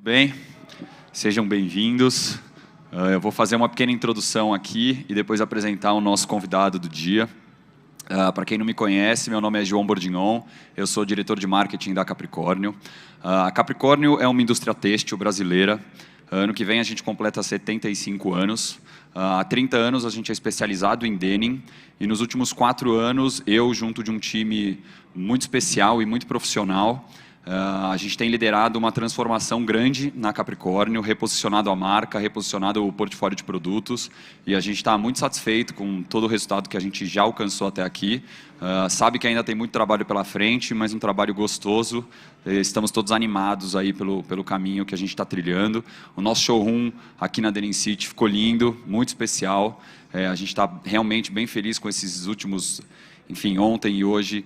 Bem, sejam bem-vindos. Eu vou fazer uma pequena introdução aqui e depois apresentar o nosso convidado do dia. Para quem não me conhece, meu nome é João Bordignon, eu sou diretor de marketing da Capricórnio. A Capricórnio é uma indústria têxtil brasileira. Ano que vem a gente completa 75 anos. Há 30 anos a gente é especializado em denim e nos últimos 4 anos eu, junto de um time muito especial e muito profissional, a gente tem liderado uma transformação grande na Capricórnio, reposicionado a marca, reposicionado o portfólio de produtos, e a gente está muito satisfeito com todo o resultado que a gente já alcançou até aqui. Sabe que ainda tem muito trabalho pela frente, mas um trabalho gostoso. Estamos todos animados aí pelo caminho que a gente está trilhando. O nosso showroom aqui na Denim City ficou lindo, muito especial. A gente está realmente bem feliz com esses últimos... Enfim, ontem e hoje,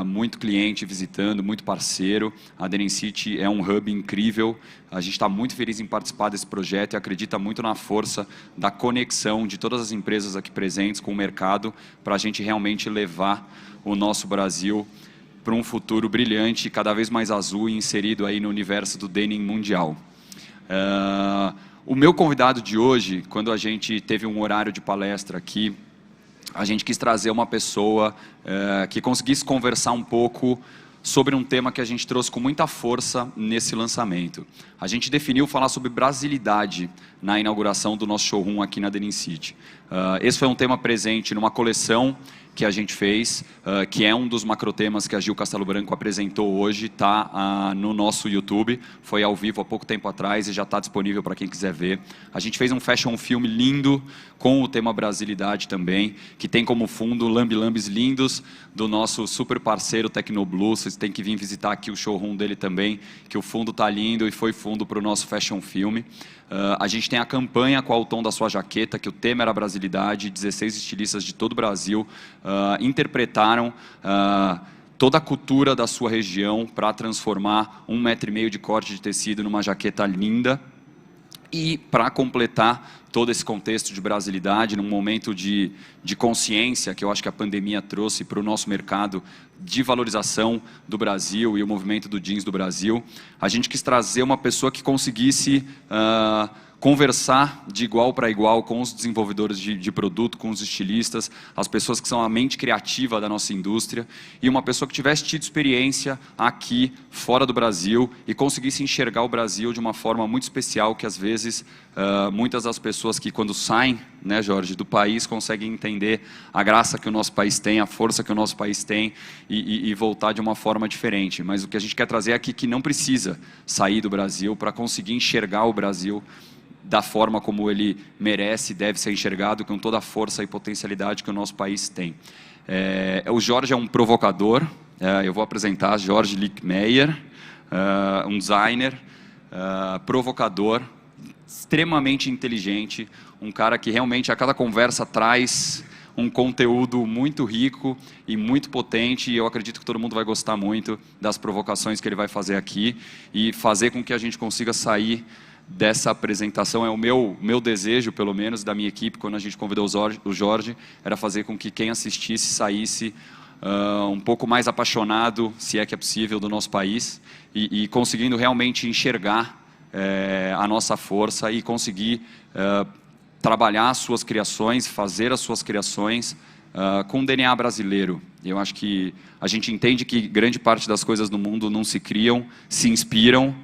muito cliente visitando, muito parceiro. A Denim City é um hub incrível. A gente está muito feliz em participar desse projeto e acredita muito na força da conexão de todas as empresas aqui presentes com o mercado para a gente realmente levar o nosso Brasil para um futuro brilhante, cada vez mais azul e inserido aí no universo do denim mundial. O meu convidado de hoje, quando a gente teve um horário de palestra aqui, a gente quis trazer uma pessoa que conseguisse conversar um pouco sobre um tema que a gente trouxe com muita força nesse lançamento. A gente definiu falar sobre brasilidade na inauguração do nosso showroom aqui na Denim City. Esse foi um tema presente numa coleção que a gente fez, que é um dos macrotemas que a Gil Castelo Branco apresentou hoje, está no nosso YouTube, foi ao vivo há pouco tempo atrás e já está disponível para quem quiser ver. A gente fez um fashion film lindo com o tema brasilidade também, que tem como fundo lambe-lambes lindos do nosso super parceiro Tecnoblue. Vocês têm que vir visitar aqui o showroom dele também, que o fundo está lindo e foi fundo para o nosso fashion film. A gente tem a campanha Qual o Tom da Sua Jaqueta, que o tema era brasilidade, 16 estilistas de todo o Brasil interpretaram toda a cultura da sua região para transformar 1,5 metro de corte de tecido numa jaqueta linda. E para completar todo esse contexto de brasilidade, num momento de consciência que eu acho que a pandemia trouxe para o nosso mercado de valorização do Brasil e o movimento do jeans do Brasil, a gente quis trazer uma pessoa que conseguisse conversar de igual para igual com os desenvolvedores de produto, com os estilistas, as pessoas que são a mente criativa da nossa indústria, e uma pessoa que tivesse tido experiência aqui, fora do Brasil, e conseguisse enxergar o Brasil de uma forma muito especial, que às vezes muitas das pessoas que quando saem, né, Jorge, do país, conseguem entender a graça que o nosso país tem, a força que o nosso país tem, e voltar de uma forma diferente. Mas o que a gente quer trazer aqui é que não precisa sair do Brasil para conseguir enxergar o Brasil da forma como ele merece e deve ser enxergado, com toda a força e potencialidade que o nosso país tem. O Jorge é um provocador. Eu vou apresentar Jorge Lickmeyer, um designer, provocador, extremamente inteligente, um cara que realmente a cada conversa traz um conteúdo muito rico e muito potente, e eu acredito que todo mundo vai gostar muito das provocações que ele vai fazer aqui e fazer com que a gente consiga sair dessa apresentação. É o meu desejo, pelo menos, da minha equipe, quando a gente convidou o Jorge, era fazer com que quem assistisse saísse um pouco mais apaixonado, se é que é possível, do nosso país e conseguindo realmente enxergar a nossa força e conseguir trabalhar as suas criações, fazer as suas criações com o DNA brasileiro. Eu acho que a gente entende que grande parte das coisas no mundo não se criam, se inspiram,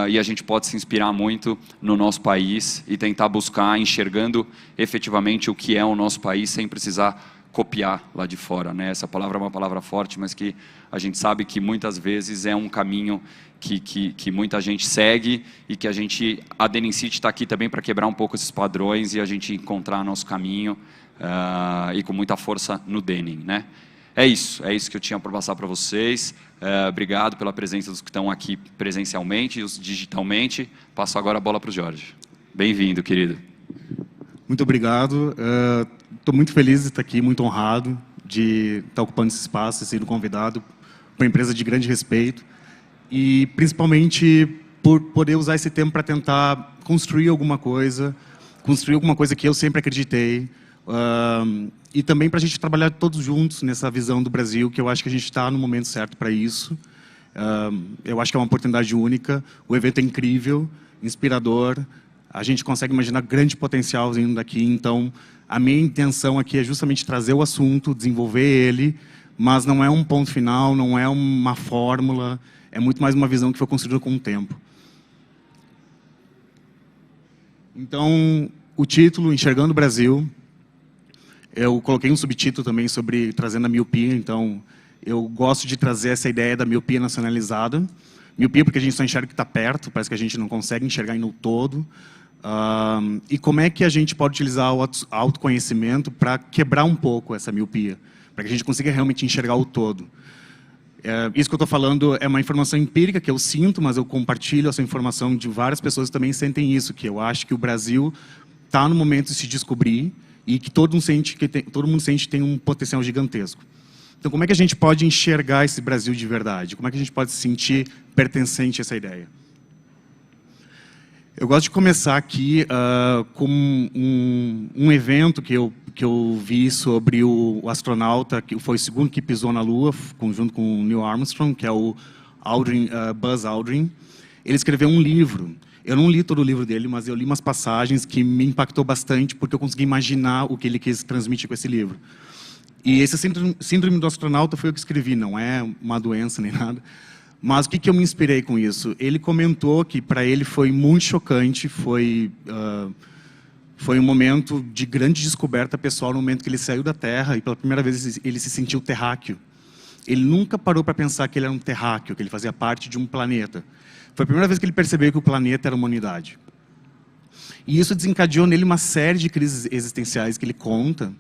e a gente pode se inspirar muito no nosso país e tentar buscar, enxergando efetivamente o que é o nosso país, sem precisar copiar lá de fora, né? Essa palavra é uma palavra forte, mas que a gente sabe que muitas vezes é um caminho que muita gente segue e que a Denim City está aqui também para quebrar um pouco esses padrões e a gente encontrar nosso caminho e com muita força no denim, né? É isso que eu tinha para passar para vocês. Obrigado pela presença dos que estão aqui presencialmente e os digitalmente. Passo agora a bola para o Jorge. Bem-vindo, querido. Muito obrigado. Estou muito feliz de estar aqui, muito honrado de estar ocupando esse espaço e sendo convidado por uma empresa de grande respeito. E, principalmente, por poder usar esse tempo para tentar construir alguma coisa que eu sempre acreditei. E também para a gente trabalhar todos juntos nessa visão do Brasil, que eu acho que a gente está no momento certo para isso. Eu acho que é uma oportunidade única. O evento é incrível, inspirador. A gente consegue imaginar grande potencial vindo daqui. Então, a minha intenção aqui é justamente trazer o assunto, desenvolver ele, mas não é um ponto final, não é uma fórmula, é muito mais uma visão que foi construída com o tempo. Então, o título, Enxergando o Brasil, eu coloquei um subtítulo também sobre trazendo a miopia. Então, eu gosto de trazer essa ideia da miopia nacionalizada. Miopia porque a gente só enxerga o que está perto, parece que a gente não consegue enxergar no todo. E como é que a gente pode utilizar o autoconhecimento para quebrar um pouco essa miopia, para que a gente consiga realmente enxergar o todo. Isso que eu estou falando é uma informação empírica que eu sinto, mas eu compartilho essa informação de várias pessoas que também sentem isso, que eu acho que o Brasil está no momento de se descobrir e que todo mundo sente que tem um potencial gigantesco. Então, como é que a gente pode enxergar esse Brasil de verdade? Como é que a gente pode se sentir pertencente a essa ideia? Eu gosto de começar aqui com um evento que eu vi sobre o astronauta, que foi o segundo que pisou na Lua, junto com o Neil Armstrong, que é o Buzz Aldrin. Ele escreveu um livro. Eu não li todo o livro dele, mas eu li umas passagens que me impactou bastante, porque eu consegui imaginar o que ele quis transmitir com esse livro. E esse síndrome do astronauta foi eu que escrevi, não é uma doença nem nada. Mas o que eu me inspirei com isso? Ele comentou que para ele foi muito chocante, foi um momento de grande descoberta pessoal no momento que ele saiu da Terra e pela primeira vez ele se sentiu terráqueo. Ele nunca parou para pensar que ele era um terráqueo, que ele fazia parte de um planeta. Foi a primeira vez que ele percebeu que o planeta era a humanidade. E isso desencadeou nele uma série de crises existenciais que ele conta.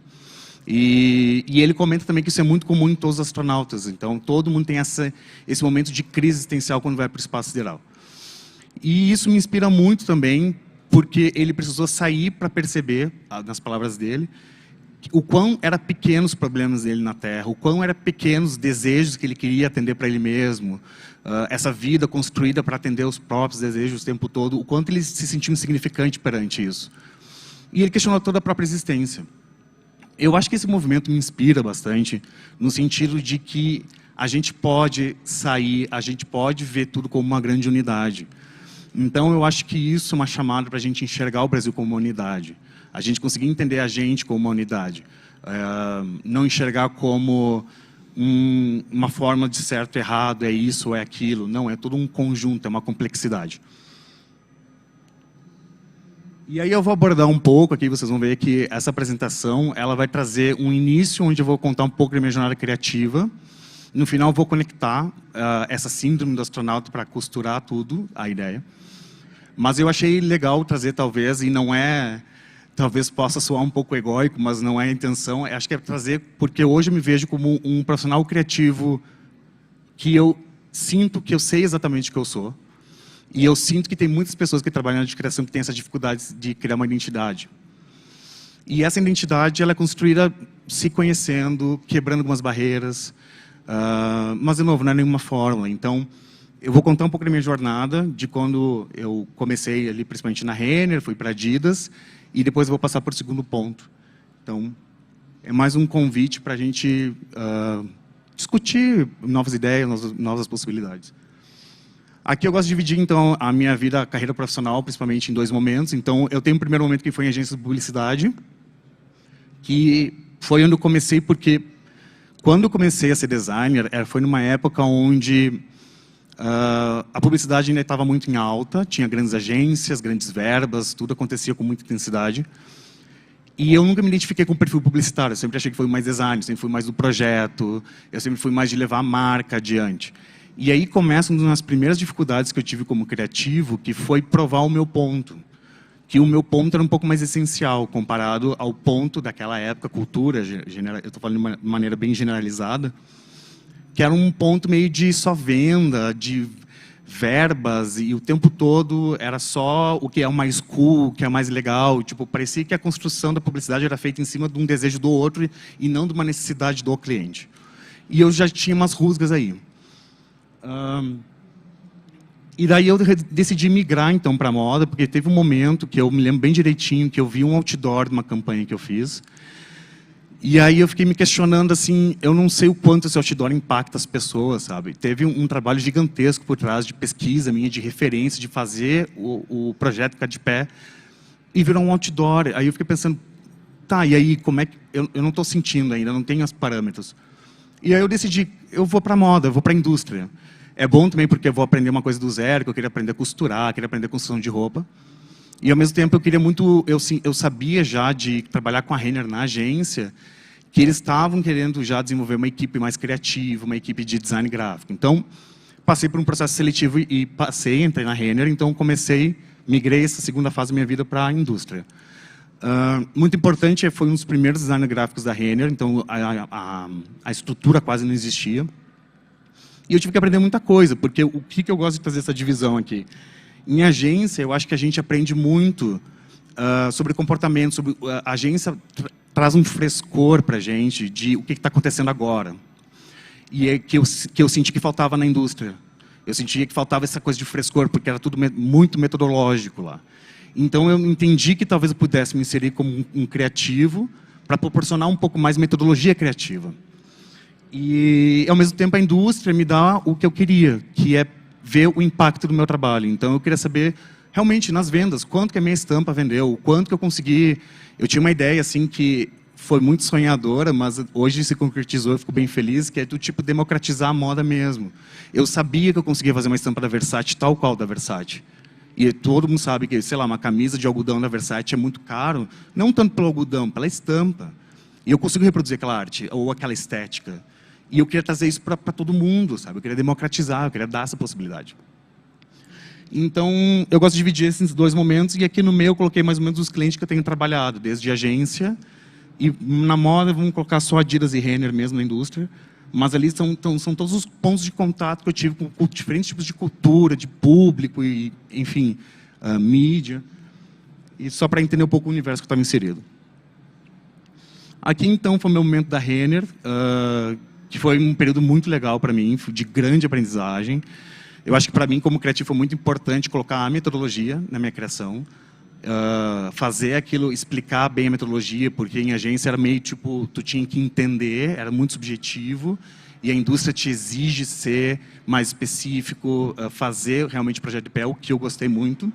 E ele comenta também que isso é muito comum em todos os astronautas. Então, todo mundo tem esse momento de crise existencial quando vai para o espaço sideral. E isso me inspira muito também, porque ele precisou sair para perceber, nas palavras dele, o quão eram pequenos os problemas dele na Terra, o quão eram pequenos os desejos que ele queria atender para ele mesmo, essa vida construída para atender os próprios desejos o tempo todo, o quanto ele se sentiu insignificante perante isso. E ele questionou toda a própria existência. Eu acho que esse movimento me inspira bastante, no sentido de que a gente pode sair, a gente pode ver tudo como uma grande unidade. Então, eu acho que isso é uma chamada para a gente enxergar o Brasil como uma unidade. A gente conseguir entender a gente como uma unidade. Não enxergar como uma forma de certo e errado, é isso ou é aquilo. Não, é todo um conjunto, é uma complexidade. E aí eu vou abordar um pouco, aqui vocês vão ver que essa apresentação ela vai trazer um início onde eu vou contar um pouco da minha jornada criativa. No final eu vou conectar essa síndrome do astronauta para costurar tudo, a ideia. Mas eu achei legal trazer talvez, e não é... Talvez possa soar um pouco egóico, mas não é a intenção. Acho que é trazer, porque hoje eu me vejo como um profissional criativo que eu sinto que eu sei exatamente o que eu sou. E eu sinto que tem muitas pessoas que trabalham na criação que têm essa dificuldade de criar uma identidade. E essa identidade ela é construída se conhecendo, quebrando algumas barreiras. Mas, de novo, não é nenhuma fórmula. Então, eu vou contar um pouco da minha jornada, de quando eu comecei ali, principalmente na Renner, fui para a Adidas, e depois eu vou passar para o segundo ponto. Então, é mais um convite para a gente discutir novas ideias, novas possibilidades. Aqui eu gosto de dividir, então, a minha vida, a carreira profissional, principalmente em 2 momentos. Então, eu tenho um primeiro momento que foi em agência de publicidade, que foi onde eu comecei, porque quando eu comecei a ser designer, foi numa época onde a publicidade ainda estava muito em alta, tinha grandes agências, grandes verbas, tudo acontecia com muita intensidade. E eu nunca me identifiquei com o perfil publicitário, eu sempre achei que foi mais design, sempre fui mais do projeto, eu sempre fui mais de levar a marca adiante. E aí começa uma das primeiras dificuldades que eu tive como criativo, que foi provar o meu ponto. Que o meu ponto era um pouco mais essencial, comparado ao ponto daquela época, cultura, eu estou falando de uma maneira bem generalizada, que era um ponto meio de só venda, de verbas, e o tempo todo era só o que é o mais cool, o que é mais legal. Tipo, parecia que a construção da publicidade era feita em cima de um desejo do outro e não de uma necessidade do cliente. E eu já tinha umas rusgas aí. E daí eu decidi migrar então para a moda, porque teve um momento que eu me lembro bem direitinho, que eu vi um outdoor de uma campanha que eu fiz, E aí eu fiquei me questionando, assim, eu não sei o quanto esse outdoor impacta as pessoas, sabe? Teve um trabalho gigantesco por trás de pesquisa minha, de referência, de fazer o projeto ficar de pé, e virou um outdoor. Aí eu fiquei pensando, tá, e aí, como é que... Eu não estou sentindo ainda, não tenho os parâmetros. E aí eu decidi, eu vou para a moda, eu vou para a indústria. É bom também porque eu vou aprender uma coisa do zero, que eu queria aprender a costurar, queria aprender a construção de roupa. E, ao mesmo tempo, eu queria muito... Eu sabia já de trabalhar com a Renner na agência, que eles estavam querendo já desenvolver uma equipe mais criativa, uma equipe de design gráfico. Então, passei por um processo seletivo e entrei na Renner, então migrei essa segunda fase da minha vida para a indústria. Muito importante, foi um dos primeiros designers gráficos da Renner, então a estrutura quase não existia. E eu tive que aprender muita coisa, porque o que eu gosto de fazer essa divisão aqui? Em agência, eu acho que a gente aprende muito sobre comportamento, a agência traz um frescor para a gente de o que está acontecendo agora. E é que eu senti que faltava na indústria. Eu sentia que faltava essa coisa de frescor, porque era tudo muito metodológico lá. Então, eu entendi que talvez eu pudesse me inserir como um criativo para proporcionar um pouco mais metodologia criativa. E, ao mesmo tempo, a indústria me dá o que eu queria, que é ver o impacto do meu trabalho. Então, eu queria saber, realmente, nas vendas, quanto que a minha estampa vendeu, quanto que eu consegui... Eu tinha uma ideia, assim, que foi muito sonhadora, mas hoje se concretizou, eu fico bem feliz, que é do tipo democratizar a moda mesmo. Eu sabia que eu conseguia fazer uma estampa da Versace tal qual da Versace. E todo mundo sabe que, sei lá, uma camisa de algodão da Versace é muito caro, não tanto pelo algodão, pela estampa. E eu consigo reproduzir aquela arte, ou aquela estética. E eu queria trazer isso para todo mundo, sabe? Eu queria democratizar, eu queria dar essa possibilidade. Então, eu gosto de dividir esses dois momentos, e aqui no meio eu coloquei mais ou menos os clientes que eu tenho trabalhado, desde agência, e na moda vamos colocar só Adidas e Renner mesmo na indústria, mas ali são todos os pontos de contato que eu tive com diferentes tipos de cultura, de público, e, enfim, mídia, e só para entender um pouco o universo que eu estava inserido. Aqui, então, foi o meu momento da Renner, que foi um período muito legal para mim, de grande aprendizagem. Eu acho que, para mim, como criativo, foi muito importante colocar a metodologia na minha criação, fazer aquilo, explicar bem a metodologia, porque em agência era meio tipo, tu tinha que entender, era muito subjetivo, e a indústria te exige ser mais específico, fazer realmente o projeto de pé, o que eu gostei muito.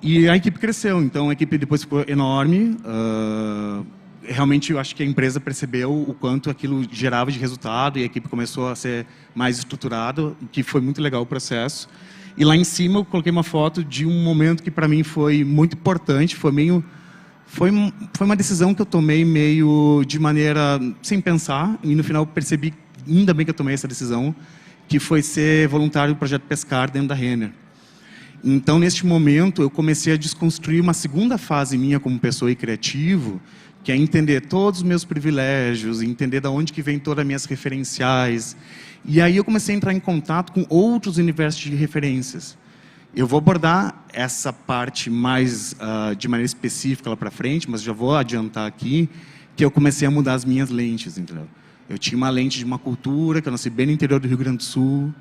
E a equipe cresceu, então a equipe depois ficou enorme. Realmente, eu acho que a empresa percebeu o quanto aquilo gerava de resultado, e a equipe começou a ser mais estruturada, o que foi muito legal o processo. E lá em cima eu coloquei uma foto de um momento que para mim foi muito importante, foi uma decisão que eu tomei meio de maneira sem pensar, e no final eu percebi, ainda bem que eu tomei essa decisão, que foi ser voluntário do projeto Pescar dentro da Renner. Então, neste momento, eu comecei a desconstruir uma segunda fase minha como pessoa e criativo, que é entender todos os meus privilégios, entender de onde que vem todas as minhas referenciais. E aí eu comecei a entrar em contato com outros universos de referências. Eu vou abordar essa parte mais de maneira específica lá para frente, mas já vou adiantar aqui que eu comecei a mudar as minhas lentes, entendeu? Eu tinha uma lente de uma cultura, que eu nasci bem no interior do Rio Grande do Sul,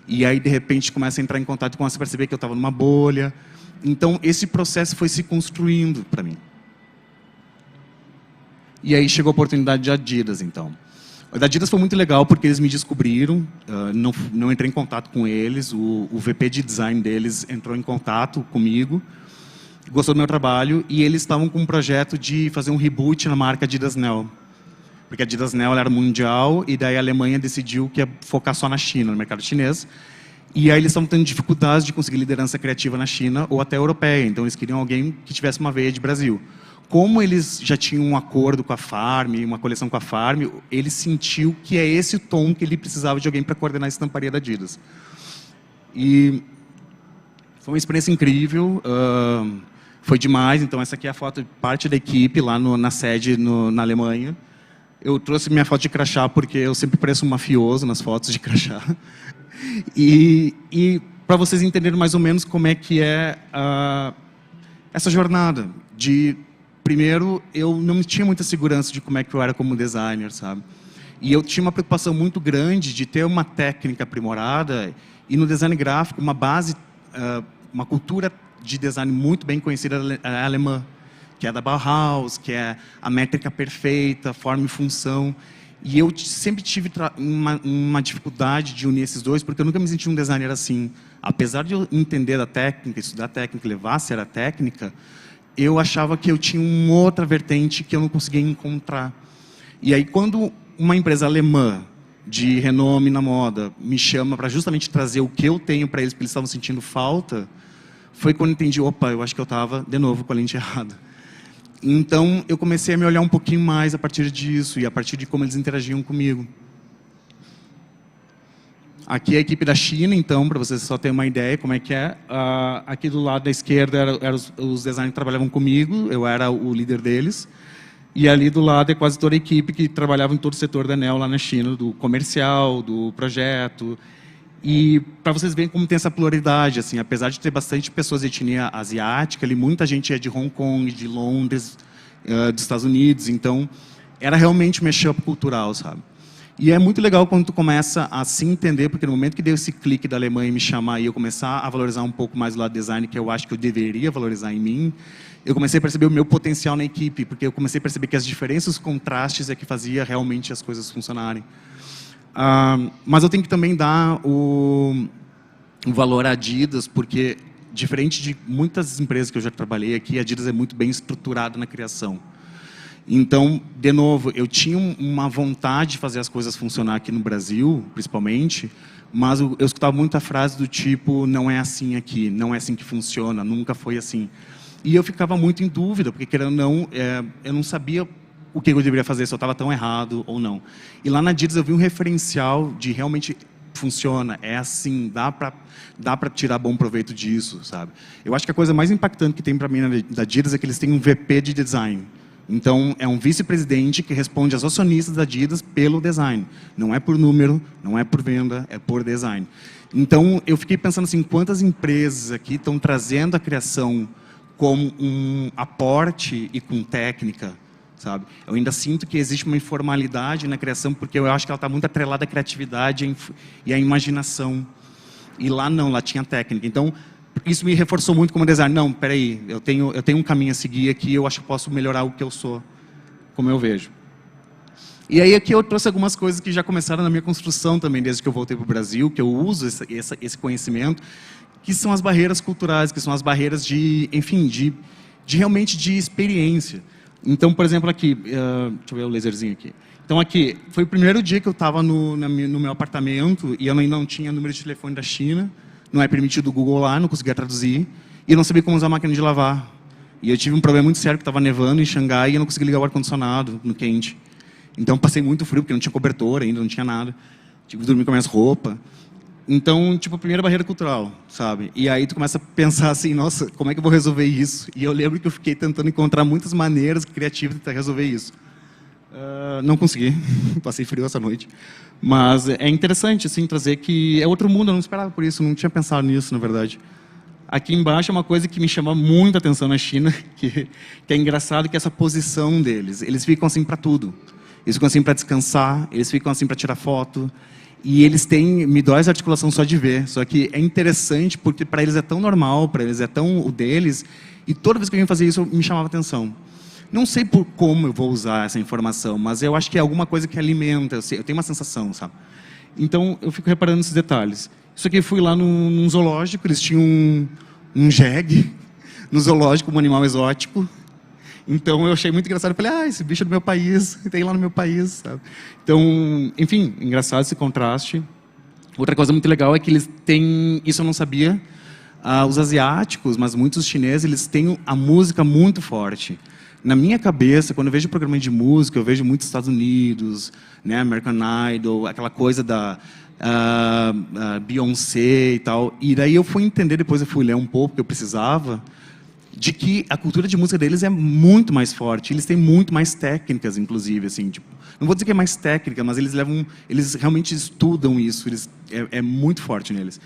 e aí, de repente, começa a entrar em contato e começa a perceber que eu estava numa bolha. Então, esse processo foi se construindo para mim. E aí chegou a oportunidade de Adidas, então. A da Adidas foi muito legal porque eles me descobriram, não entrei em contato com eles, o VP de design deles entrou em contato comigo, gostou do meu trabalho, e eles estavam com um projeto de fazer um reboot na marca Adidas Neo. Porque a Adidas Neo era mundial, e daí a Alemanha decidiu que ia focar só na China, no mercado chinês. E aí eles estavam tendo dificuldades de conseguir liderança criativa na China ou até europeia, então eles queriam alguém que tivesse uma veia de Brasil. Como eles já tinham um acordo com a Farm, uma coleção com a Farm, ele sentiu que é esse o tom que ele precisava de alguém para coordenar a estamparia da Adidas. E foi uma experiência incrível, foi demais. Então, essa aqui é a foto de parte da equipe lá na sede na Alemanha. Eu trouxe minha foto de crachá porque eu sempre pareço um mafioso nas fotos de crachá. E para vocês entenderem mais ou menos como é que é essa jornada de... Primeiro, eu não tinha muita segurança de como é que eu era como designer, sabe? E eu tinha uma preocupação muito grande de ter uma técnica aprimorada e no design gráfico uma base, uma cultura de design muito bem conhecida alemã. que é da Bauhaus, que é a métrica perfeita, forma e função. E eu sempre tive uma dificuldade de unir esses dois, porque eu nunca me senti um designer assim. Apesar de eu entender da técnica, estudar técnica, levar a sério a técnica, eu achava que eu tinha uma outra vertente que eu não conseguia encontrar. E aí, quando uma empresa alemã de renome na moda me chama para justamente trazer o que eu tenho para eles, porque eles estavam sentindo falta, foi quando eu entendi, opa, eu acho que eu estava, de novo, com a lente errada. Então, eu comecei a me olhar um pouquinho mais a partir disso e a partir de como eles interagiam comigo. Aqui é a equipe da China, então, para vocês só terem uma ideia como é que é. Aqui do lado da esquerda eram os designers que trabalhavam comigo, eu era o líder deles. E ali do lado é quase toda a equipe que trabalhava em todo o setor da Nel lá na China, do comercial, do projeto. E para vocês verem como tem essa pluralidade, assim, apesar de ter bastante pessoas de etnia asiática, ali muita gente é de Hong Kong, de Londres, dos Estados Unidos, então era realmente um mashup cultural, sabe? E é muito legal quando tu começa a se entender, porque no momento que deu esse clique da Alemanha e me chamar e eu começar a valorizar um pouco mais o lado design, que eu acho que eu deveria valorizar em mim, eu comecei a perceber o meu potencial na equipe, porque eu comecei a perceber que as diferenças, os contrastes é que fazia realmente as coisas funcionarem. Mas eu tenho que também dar o valor à Adidas, porque, diferente de muitas empresas que eu já trabalhei aqui, a Adidas é muito bem estruturada na criação. Então, de novo, eu tinha uma vontade de fazer as coisas funcionar aqui no Brasil, principalmente, mas eu escutava muita frase do tipo, não é assim aqui, não é assim que funciona, nunca foi assim. E eu ficava muito em dúvida, porque, querendo ou não, eu não sabia o que eu deveria fazer, se eu estava tão errado ou não. E lá na Adidas eu vi um referencial de realmente funciona, é assim, dá para tirar bom proveito disso, sabe? Eu acho que a coisa mais impactante que tem para mim da Adidas é que eles têm um VP de design. Então, é um vice-presidente que responde aos acionistas da Adidas pelo design. Não é por número, não é por venda, é por design. Então, eu fiquei pensando assim, quantas empresas aqui estão trazendo a criação como um aporte e com técnica, sabe? Eu ainda sinto que existe uma informalidade na criação, porque eu acho que ela está muito atrelada à criatividade e à imaginação. E lá não, lá tinha técnica. Então, isso me reforçou muito como designer. Não, peraí, eu tenho um caminho a seguir aqui, eu acho que posso melhorar o que eu sou, como eu vejo. E aí aqui eu trouxe algumas coisas que já começaram na minha construção também, desde que eu voltei para o Brasil, que eu uso esse conhecimento, que são as barreiras culturais, que são as barreiras de, enfim, de realmente de experiência. Então, por exemplo, aqui, deixa eu ver o laserzinho aqui. Então, aqui, foi o primeiro dia que eu estava no meu apartamento e eu não tinha número de telefone da China, não é permitido o Google lá, não conseguia traduzir, e eu não sabia como usar a máquina de lavar. E eu tive um problema muito sério, que estava nevando em Xangai e eu não conseguia ligar o ar-condicionado no quente. Então, passei muito frio, porque não tinha cobertor ainda, não tinha nada. Tive que dormir com as minhas roupas. Então, tipo, a primeira barreira cultural, sabe? E aí tu começa a pensar assim, nossa, como é que eu vou resolver isso? E eu lembro que eu fiquei tentando encontrar muitas maneiras criativas de tentar resolver isso. Não consegui, passei frio essa noite. Mas é interessante, assim, trazer que é outro mundo, eu não esperava por isso, não tinha pensado nisso, na verdade. Aqui embaixo é uma coisa que me chama muita atenção na China, que é engraçado, que é essa posição deles. Eles ficam assim para tudo. Eles ficam assim para descansar, eles ficam assim para tirar foto. E eles têm, me dói essa articulação só de ver. Só que é interessante porque para eles é tão normal, para eles é tão o deles. E toda vez que eu vinha fazer isso, me chamava atenção. Não sei por como eu vou usar essa informação, mas eu acho que é alguma coisa que alimenta, eu tenho uma sensação, sabe? Então, eu fico reparando nesses detalhes. Isso aqui, eu fui lá num zoológico, eles tinham um jegue no zoológico, um animal exótico. Então, eu achei muito engraçado. Eu falei, esse bicho é do meu país, tem lá no meu país, sabe? Então, enfim, engraçado esse contraste. Outra coisa muito legal é que eles têm, isso eu não sabia, os asiáticos, mas muitos chineses, eles têm a música muito forte. Na minha cabeça, quando eu vejo programa de música, eu vejo muitos Estados Unidos, né, American Idol, aquela coisa da Beyoncé e tal. E daí eu fui entender, depois eu fui ler um pouco, porque eu precisava, de que a cultura de música deles é muito mais forte. Eles têm muito mais técnicas, inclusive, assim, tipo, não vou dizer que é mais técnica, mas eles realmente estudam isso. É muito forte neles.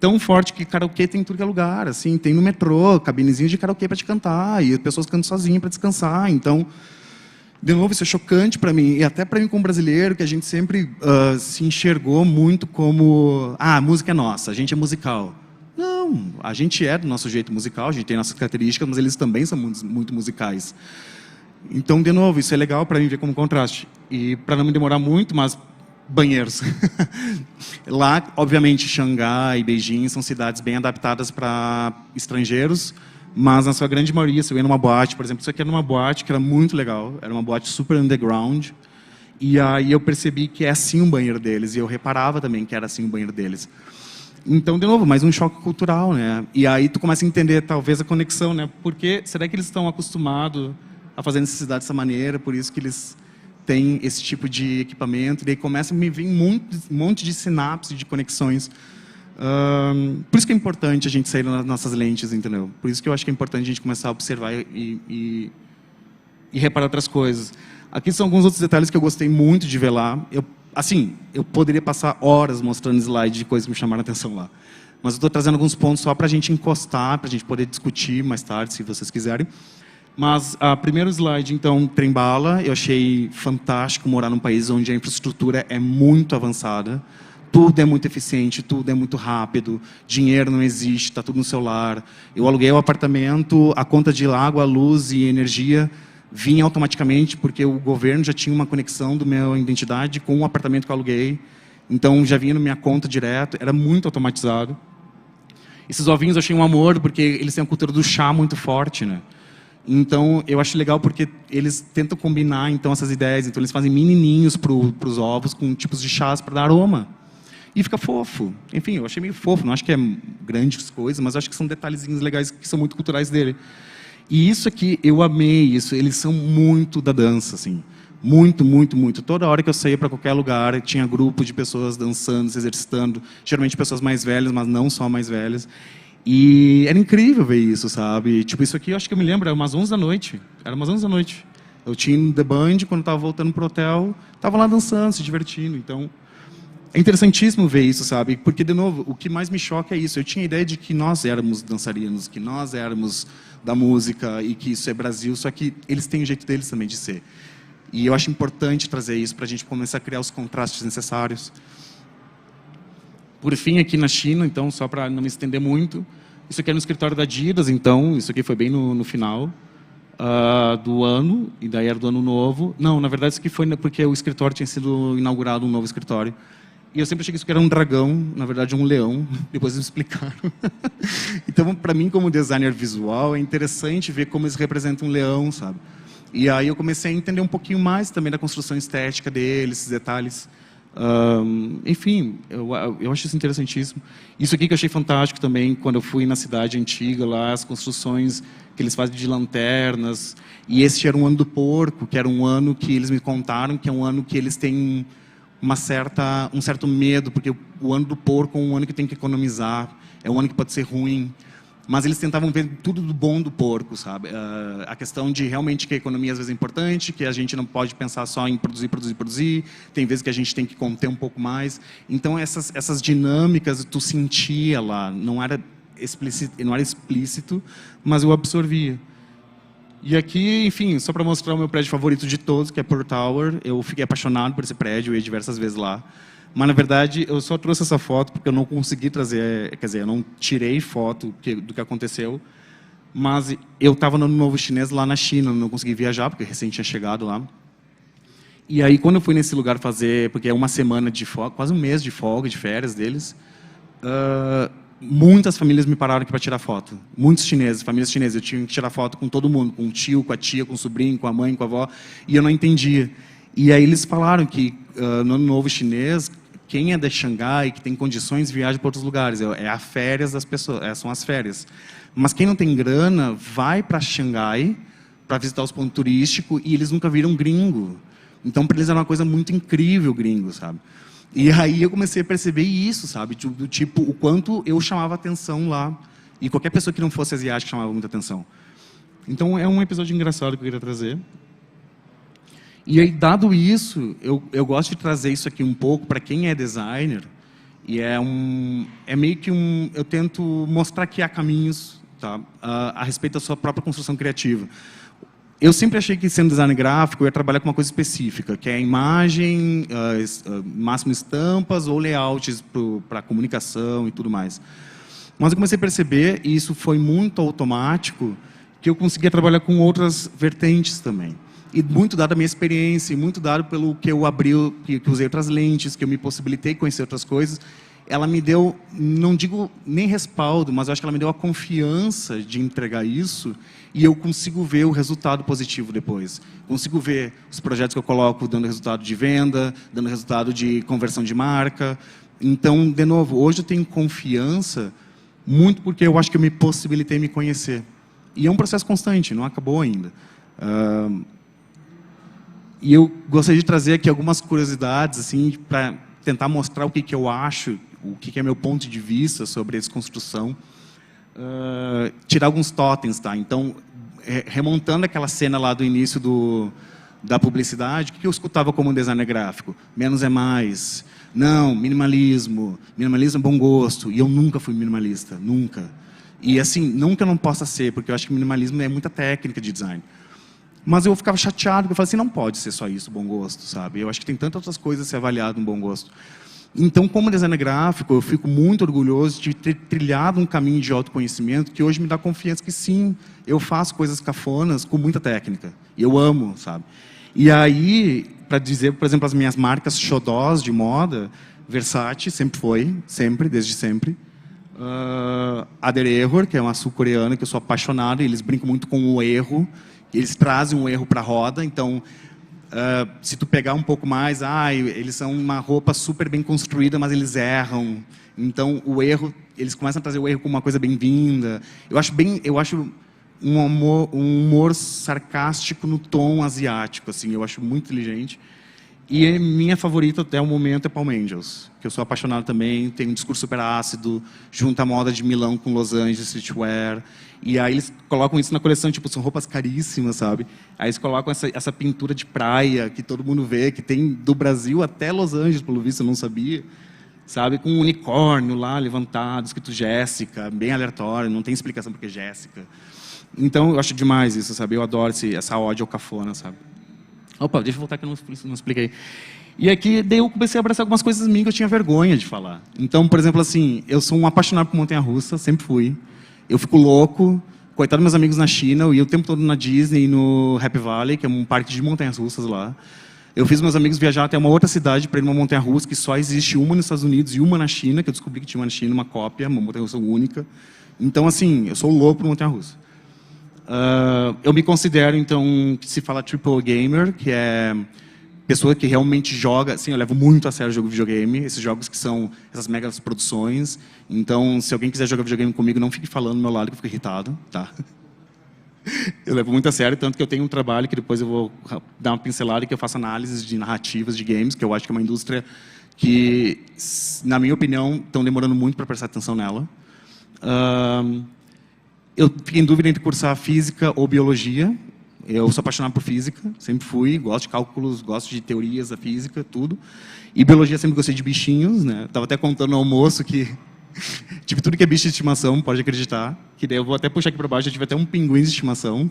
Tão forte que karaokê tem em tudo que é lugar, assim, tem no metrô, cabinezinho de karaokê para te cantar, e as pessoas cantam sozinhas para descansar. Então, de novo, isso é chocante para mim, e até para mim como brasileiro, que a gente sempre se enxergou muito como, a música é nossa, a gente é musical. não, a gente é do nosso jeito musical, a gente tem nossas características, mas eles também são muito musicais. Então, de novo, isso é legal para mim ver como contraste. E para não me demorar muito, mas banheiros. Lá, obviamente, Xangai e Beijing são cidades bem adaptadas para estrangeiros, mas na sua grande maioria, se eu ia numa boate, por exemplo, isso aqui era uma boate que era muito legal, era uma boate super underground, e aí eu percebi que é assim o banheiro deles, e eu reparava também que era assim o banheiro deles. Então, de novo, mais um choque cultural, né? E aí tu começa a entender, talvez, a conexão, né? Porque será que eles estão acostumados a fazer necessidade dessa maneira, por isso que eles têm esse tipo de equipamento, e daí começa a me vir um monte de sinapses, de conexões. Por isso que é importante a gente sair das nossas lentes, entendeu? Por isso que eu acho que é importante a gente começar a observar e reparar outras coisas. Aqui são alguns outros detalhes que eu gostei muito de ver lá. Eu poderia passar horas mostrando slide de coisas que me chamaram a atenção lá. Mas eu estou trazendo alguns pontos só para a gente encostar, para a gente poder discutir mais tarde, se vocês quiserem. Mas, primeiro slide, então, trem-bala. Eu achei fantástico morar num país onde a infraestrutura é muito avançada. Tudo é muito eficiente, tudo é muito rápido, dinheiro não existe, está tudo no celular. Eu aluguei o apartamento, a conta de água, luz e energia vinha automaticamente, porque o governo já tinha uma conexão do meu identidade com o apartamento que eu aluguei. Então, já vinha na minha conta direto, era muito automatizado. Esses ovinhos eu achei um amor, porque eles têm a cultura do chá muito forte, né? Então, eu acho legal porque eles tentam combinar então essas ideias. Então, eles fazem menininhos para os ovos com tipos de chás para dar aroma. E fica fofo. Enfim, eu achei meio fofo. Não acho que é grandes coisas, mas acho que são detalhezinhos legais que são muito culturais dele. E isso aqui, eu amei isso. Eles são muito da dança, assim. Muito, muito, muito. Toda hora que eu saía para qualquer lugar, tinha grupo de pessoas dançando, se exercitando. Geralmente pessoas mais velhas, mas não só mais velhas. E era incrível ver isso, sabe? Tipo, isso aqui, eu acho que eu me lembro, era umas 11 da noite. Era umas 11 da noite. Eu tinha no The Band, quando eu estava voltando pro hotel, estava lá dançando, se divertindo. Então, é interessantíssimo ver isso, sabe? Porque, de novo, o que mais me choca é isso. Eu tinha a ideia de que nós éramos dançarinos, que nós éramos da música e que isso é Brasil, só que eles têm o jeito deles também de ser. E eu acho importante trazer isso para a gente começar a criar os contrastes necessários. Por fim, aqui na China, então, só para não me estender muito, isso aqui é no escritório da Adidas, então, isso aqui foi bem no final do ano, e daí era do ano novo. Não, na verdade, isso aqui foi porque o escritório tinha sido inaugurado, um novo escritório. E eu sempre achei que isso aqui era um dragão, na verdade, um leão. Depois eles explicaram. Então, para mim, como designer visual, é interessante ver como eles representam um leão, sabe? E aí eu comecei a entender um pouquinho mais também da construção estética deles, esses detalhes. Enfim, eu acho isso interessantíssimo. Isso aqui que eu achei fantástico também, quando eu fui na cidade antiga, lá, as construções que eles fazem de lanternas. E esse era um ano do porco, que era um ano que eles me contaram, que é um ano que eles têm um certo medo, porque o ano do porco é um ano que tem que economizar, é um ano que pode ser ruim. Mas eles tentavam ver tudo do bom do porco, sabe? A questão de realmente que a economia às vezes é importante, que a gente não pode pensar só em produzir. Tem vezes que a gente tem que conter um pouco mais. Então essas dinâmicas tu sentia lá, não era explícito, mas eu absorvia. E aqui, enfim, só para mostrar o meu prédio favorito de todos, que é Pearl Tower. Eu fiquei apaixonado por esse prédio, eu ia diversas vezes lá. Mas, na verdade, eu só trouxe essa foto porque eu não consegui trazer... Quer dizer, eu não tirei foto do que aconteceu. Mas eu estava no Ano Novo Chinês lá na China, não consegui viajar, porque recém tinha chegado lá. E aí, quando eu fui nesse lugar fazer... Porque é uma semana de folga, quase um mês de folga, de férias deles. Muitas famílias me pararam aqui para tirar foto. Muitos chineses, famílias chinesas. Eu tinha que tirar foto com todo mundo. Com o tio, com a tia, com o sobrinho, com a mãe, com a avó. E eu não entendia. E aí eles falaram que no Ano Novo Chinês... Quem é de Xangai, que tem condições, viaja para outros lugares. É a férias das pessoas, são as férias. Mas quem não tem grana, vai para Xangai para visitar os pontos turísticos e eles nunca viram gringo. Então, para eles era uma coisa muito incrível, gringo, sabe? E aí eu comecei a perceber isso, sabe? Do tipo, o quanto eu chamava atenção lá. E qualquer pessoa que não fosse asiática chamava muita atenção. Então, é um episódio engraçado que eu queria trazer. E aí, dado isso, eu gosto de trazer isso aqui um pouco para quem é designer. E é meio que eu tento mostrar que há caminhos, tá, a respeito da sua própria construção criativa. Eu sempre achei que, sendo design gráfico, eu ia trabalhar com uma coisa específica, que é a imagem, máximo estampas ou layouts para comunicação e tudo mais. Mas eu comecei a perceber, e isso foi muito automático, que eu conseguia trabalhar com outras vertentes também. E muito dado a minha experiência, e muito dado pelo que eu abri, que usei outras lentes, que eu me possibilitei conhecer outras coisas, ela me deu, não digo nem respaldo, mas eu acho que ela me deu a confiança de entregar isso, e eu consigo ver o resultado positivo depois. Consigo ver os projetos que eu coloco dando resultado de venda, dando resultado de conversão de marca. Então, de novo, hoje eu tenho confiança muito porque eu acho que eu me possibilitei me conhecer. E é um processo constante, não acabou ainda. E eu gostaria de trazer aqui algumas curiosidades, assim, para tentar mostrar o que eu acho, o que é meu ponto de vista sobre a desconstrução. Tirar alguns totens, tá? Então, remontando aquela cena lá do início da publicidade, o que eu escutava como um designer gráfico? Menos é mais. Não, minimalismo é bom gosto. E eu nunca fui minimalista, nunca. E assim, não que eu não possa ser, porque eu acho que minimalismo é muita técnica de design. Mas eu ficava chateado, porque eu falei assim, não pode ser só isso, bom gosto, sabe? Eu acho que tem tantas outras coisas a ser avaliado no bom gosto. Então, como designer gráfico, eu fico muito orgulhoso de ter trilhado um caminho de autoconhecimento que hoje me dá confiança que sim, eu faço coisas cafonas com muita técnica. E eu amo, sabe? E aí, para dizer, por exemplo, as minhas marcas xodós de moda, Versace sempre foi, sempre, desde sempre. Ader Error, que é uma sul-coreana que eu sou apaixonado, e eles brincam muito com o erro, eles trazem um erro para a roda, então, se tu pegar um pouco mais, eles são uma roupa super bem construída, mas eles erram. Então, o erro, eles começam a trazer o erro como uma coisa bem-vinda. Eu acho um humor sarcástico no tom asiático, assim, eu acho muito inteligente. E minha favorita até o momento é Palm Angels, que eu sou apaixonado também, tem um discurso super ácido, junta a moda de Milão com Los Angeles, streetwear. E aí eles colocam isso na coleção, tipo, são roupas caríssimas, sabe? Aí eles colocam essa pintura de praia que todo mundo vê, que tem do Brasil até Los Angeles, pelo visto, eu não sabia. Sabe? Com um unicórnio lá levantado, escrito Jéssica, bem aleatório, não tem explicação porque é Jéssica. Então, eu acho demais isso, sabe? Eu adoro essa ode ao cafona, sabe? Opa, deixa eu voltar que eu não expliquei. E aqui, daí eu comecei a abraçar algumas coisas minhas que eu tinha vergonha de falar. Então, por exemplo, assim, eu sou um apaixonado por montanha-russa, sempre fui. Eu fico louco, coitado dos meus amigos na China, eu ia o tempo todo na Disney, no Happy Valley, que é um parque de montanhas-russas lá. Eu fiz meus amigos viajar até uma outra cidade para ir numa montanha-russa que só existe uma nos Estados Unidos e uma na China, que eu descobri que tinha uma na China, uma cópia, uma montanha-russa única. Então, assim, eu sou louco por montanha-russa. Eu me considero, então, que se fala triple gamer, que é pessoa que realmente joga, assim, eu levo muito a sério o jogo de videogame, esses jogos que são essas megas produções. Então, se alguém quiser jogar videogame comigo, não fique falando do meu lado que eu fico irritado, tá? Eu levo muito a sério, tanto que eu tenho um trabalho que depois eu vou dar uma pincelada, que eu faço análises de narrativas de games, que eu acho que é uma indústria que, na minha opinião, estão demorando muito para prestar atenção nela. Eu fiquei em dúvida entre cursar física ou biologia. Eu sou apaixonado por física, sempre fui, gosto de cálculos, gosto de teorias da física, tudo. E biologia sempre gostei de bichinhos, né? Estava até contando no almoço que tive tudo que é bicho de estimação, pode acreditar. Que daí eu vou até puxar aqui para baixo, eu tive até um pinguim de estimação,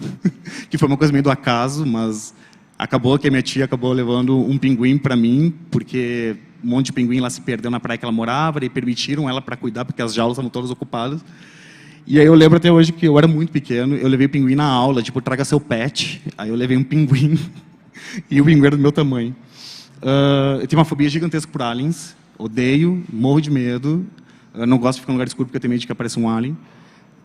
que foi uma coisa meio do acaso, mas acabou que a minha tia acabou levando um pinguim para mim, porque um monte de pinguim lá se perdeu na praia que ela morava, e permitiram ela para cuidar, porque as jaulas estavam todas ocupadas. E aí eu lembro até hoje que eu era muito pequeno, eu levei o pinguim na aula, tipo, traga seu pet. Aí eu levei um pinguim, e o pinguim era do meu tamanho. Eu tenho uma fobia gigantesca por aliens, odeio, morro de medo, eu não gosto de ficar em lugar escuro porque eu tenho medo de que apareça um alien.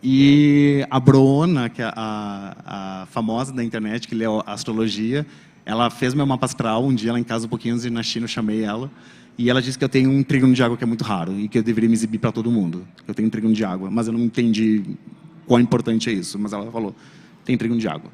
E a Brona, que é a famosa da internet, que lê a astrologia, ela fez meu mapa astral um dia lá em casa, um pouquinho antes de ir na China, eu chamei ela. E ela disse que eu tenho um trígono de água que é muito raro e que eu deveria me exibir para todo mundo. Eu tenho um trígono de água, mas eu não entendi quão importante é isso. Mas ela falou, tem trígono de água.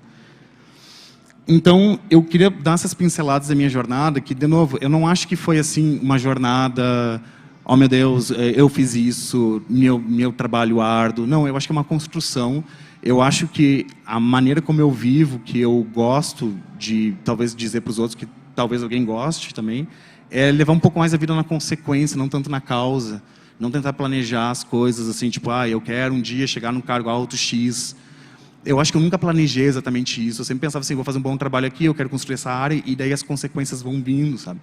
Então, eu queria dar essas pinceladas da minha jornada, que, de novo, eu não acho que foi assim uma jornada, oh meu Deus, eu fiz isso, meu trabalho árduo. Não, eu acho que é uma construção. Eu acho que a maneira como eu vivo, que eu gosto de, talvez, dizer para os outros que talvez alguém goste também, é levar um pouco mais a vida na consequência, não tanto na causa. Não tentar planejar as coisas assim, tipo, eu quero um dia chegar num cargo alto X. Eu acho que eu nunca planejei exatamente isso. Eu sempre pensava assim, vou fazer um bom trabalho aqui, eu quero construir essa área, e daí as consequências vão vindo, sabe?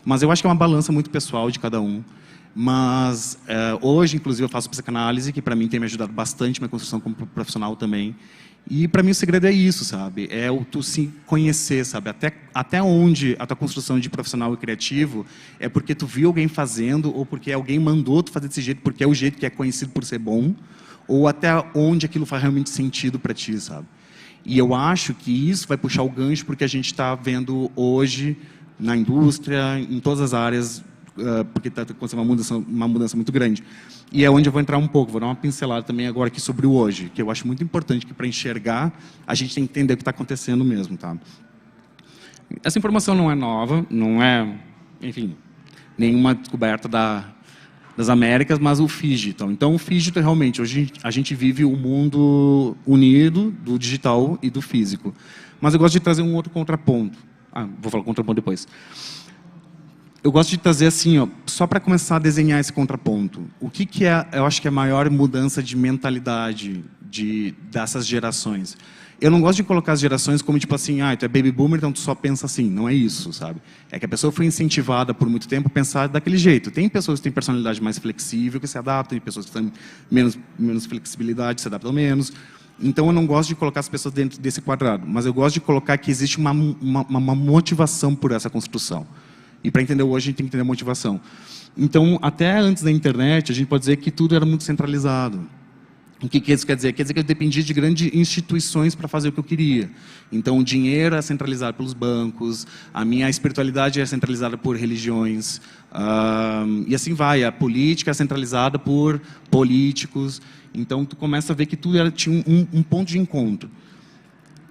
Mas eu acho que é uma balança muito pessoal de cada um. Mas hoje, inclusive, eu faço psicanálise, que para mim tem me ajudado bastante na construção como profissional também. E para mim o segredo é isso, sabe? É o tu se conhecer, sabe? Até onde a tua construção de profissional e criativo é porque tu viu alguém fazendo ou porque alguém mandou tu fazer desse jeito, porque é o jeito que é conhecido por ser bom, ou até onde aquilo faz realmente sentido para ti, sabe? E eu acho que isso vai puxar o gancho porque a gente está vendo hoje na indústria, em todas as áreas, porque está acontecendo uma mudança muito grande. E é onde eu vou entrar um pouco, vou dar uma pincelada também agora aqui sobre o hoje, que eu acho muito importante que para enxergar, a gente tem que entender o que está acontecendo mesmo. Tá? Essa informação não é nova, não é, enfim, nenhuma descoberta das Américas, mas o digital. Então, o digital realmente, hoje a gente vive um mundo unido do digital e do físico. Mas eu gosto de trazer um outro contraponto. Vou falar contraponto depois. Eu gosto de trazer assim, ó, só para começar a desenhar esse contraponto. O que é, eu acho que é a maior mudança de mentalidade dessas gerações? Eu não gosto de colocar as gerações como tipo assim, tu é baby boomer, então tu só pensa assim. Não é isso, sabe? É que a pessoa foi incentivada por muito tempo a pensar daquele jeito. Tem pessoas que têm personalidade mais flexível, que se adaptam, tem pessoas que têm menos flexibilidade, se adaptam menos. Então eu não gosto de colocar as pessoas dentro desse quadrado, mas eu gosto de colocar que existe uma motivação por essa construção. E para entender hoje, a gente tem que entender a motivação. Então, até antes da internet, a gente pode dizer que tudo era muito centralizado. O que isso quer dizer? Quer dizer que eu dependia de grandes instituições para fazer o que eu queria. Então, o dinheiro é centralizado pelos bancos, a minha espiritualidade é centralizada por religiões, e assim vai. A política é centralizada por políticos. Então, tu começa a ver que tudo tinha um ponto de encontro.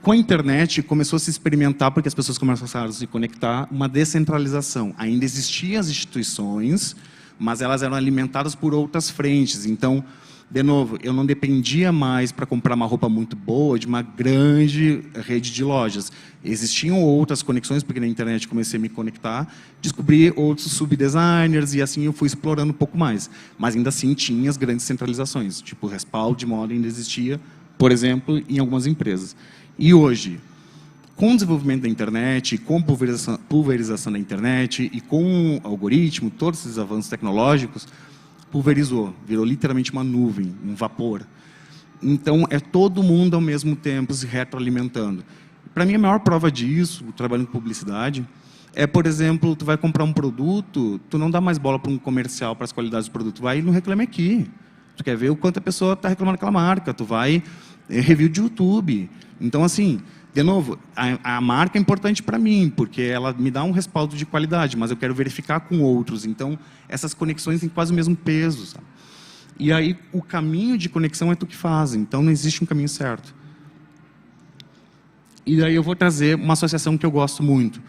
Com a internet, começou a se experimentar, porque as pessoas começaram a se conectar, uma descentralização. Ainda existiam as instituições, mas elas eram alimentadas por outras frentes. Então, de novo, eu não dependia mais para comprar uma roupa muito boa de uma grande rede de lojas. Existiam outras conexões, porque na internet comecei a me conectar, descobri outros subdesigners e assim eu fui explorando um pouco mais. Mas ainda assim tinha as grandes centralizações, tipo o respaldo de moda ainda existia, por exemplo, em algumas empresas. E hoje, com o desenvolvimento da internet, com a pulverização da internet e com o algoritmo, todos esses avanços tecnológicos, pulverizou, virou literalmente uma nuvem, um vapor. Então, é todo mundo ao mesmo tempo se retroalimentando. Para mim, a maior prova disso, trabalhando com publicidade, é, por exemplo, tu vai comprar um produto, tu não dá mais bola para um comercial, para as qualidades do produto, vai no Reclame Aqui. Tu quer ver o quanto a pessoa está reclamando daquela marca, tu vai review de YouTube. Então, assim, de novo, a marca é importante para mim, porque ela me dá um respaldo de qualidade, mas eu quero verificar com outros. Então, essas conexões têm quase o mesmo peso, sabe? E aí, o caminho de conexão é tu que faz, então não existe um caminho certo. E daí eu vou trazer uma associação que eu gosto muito.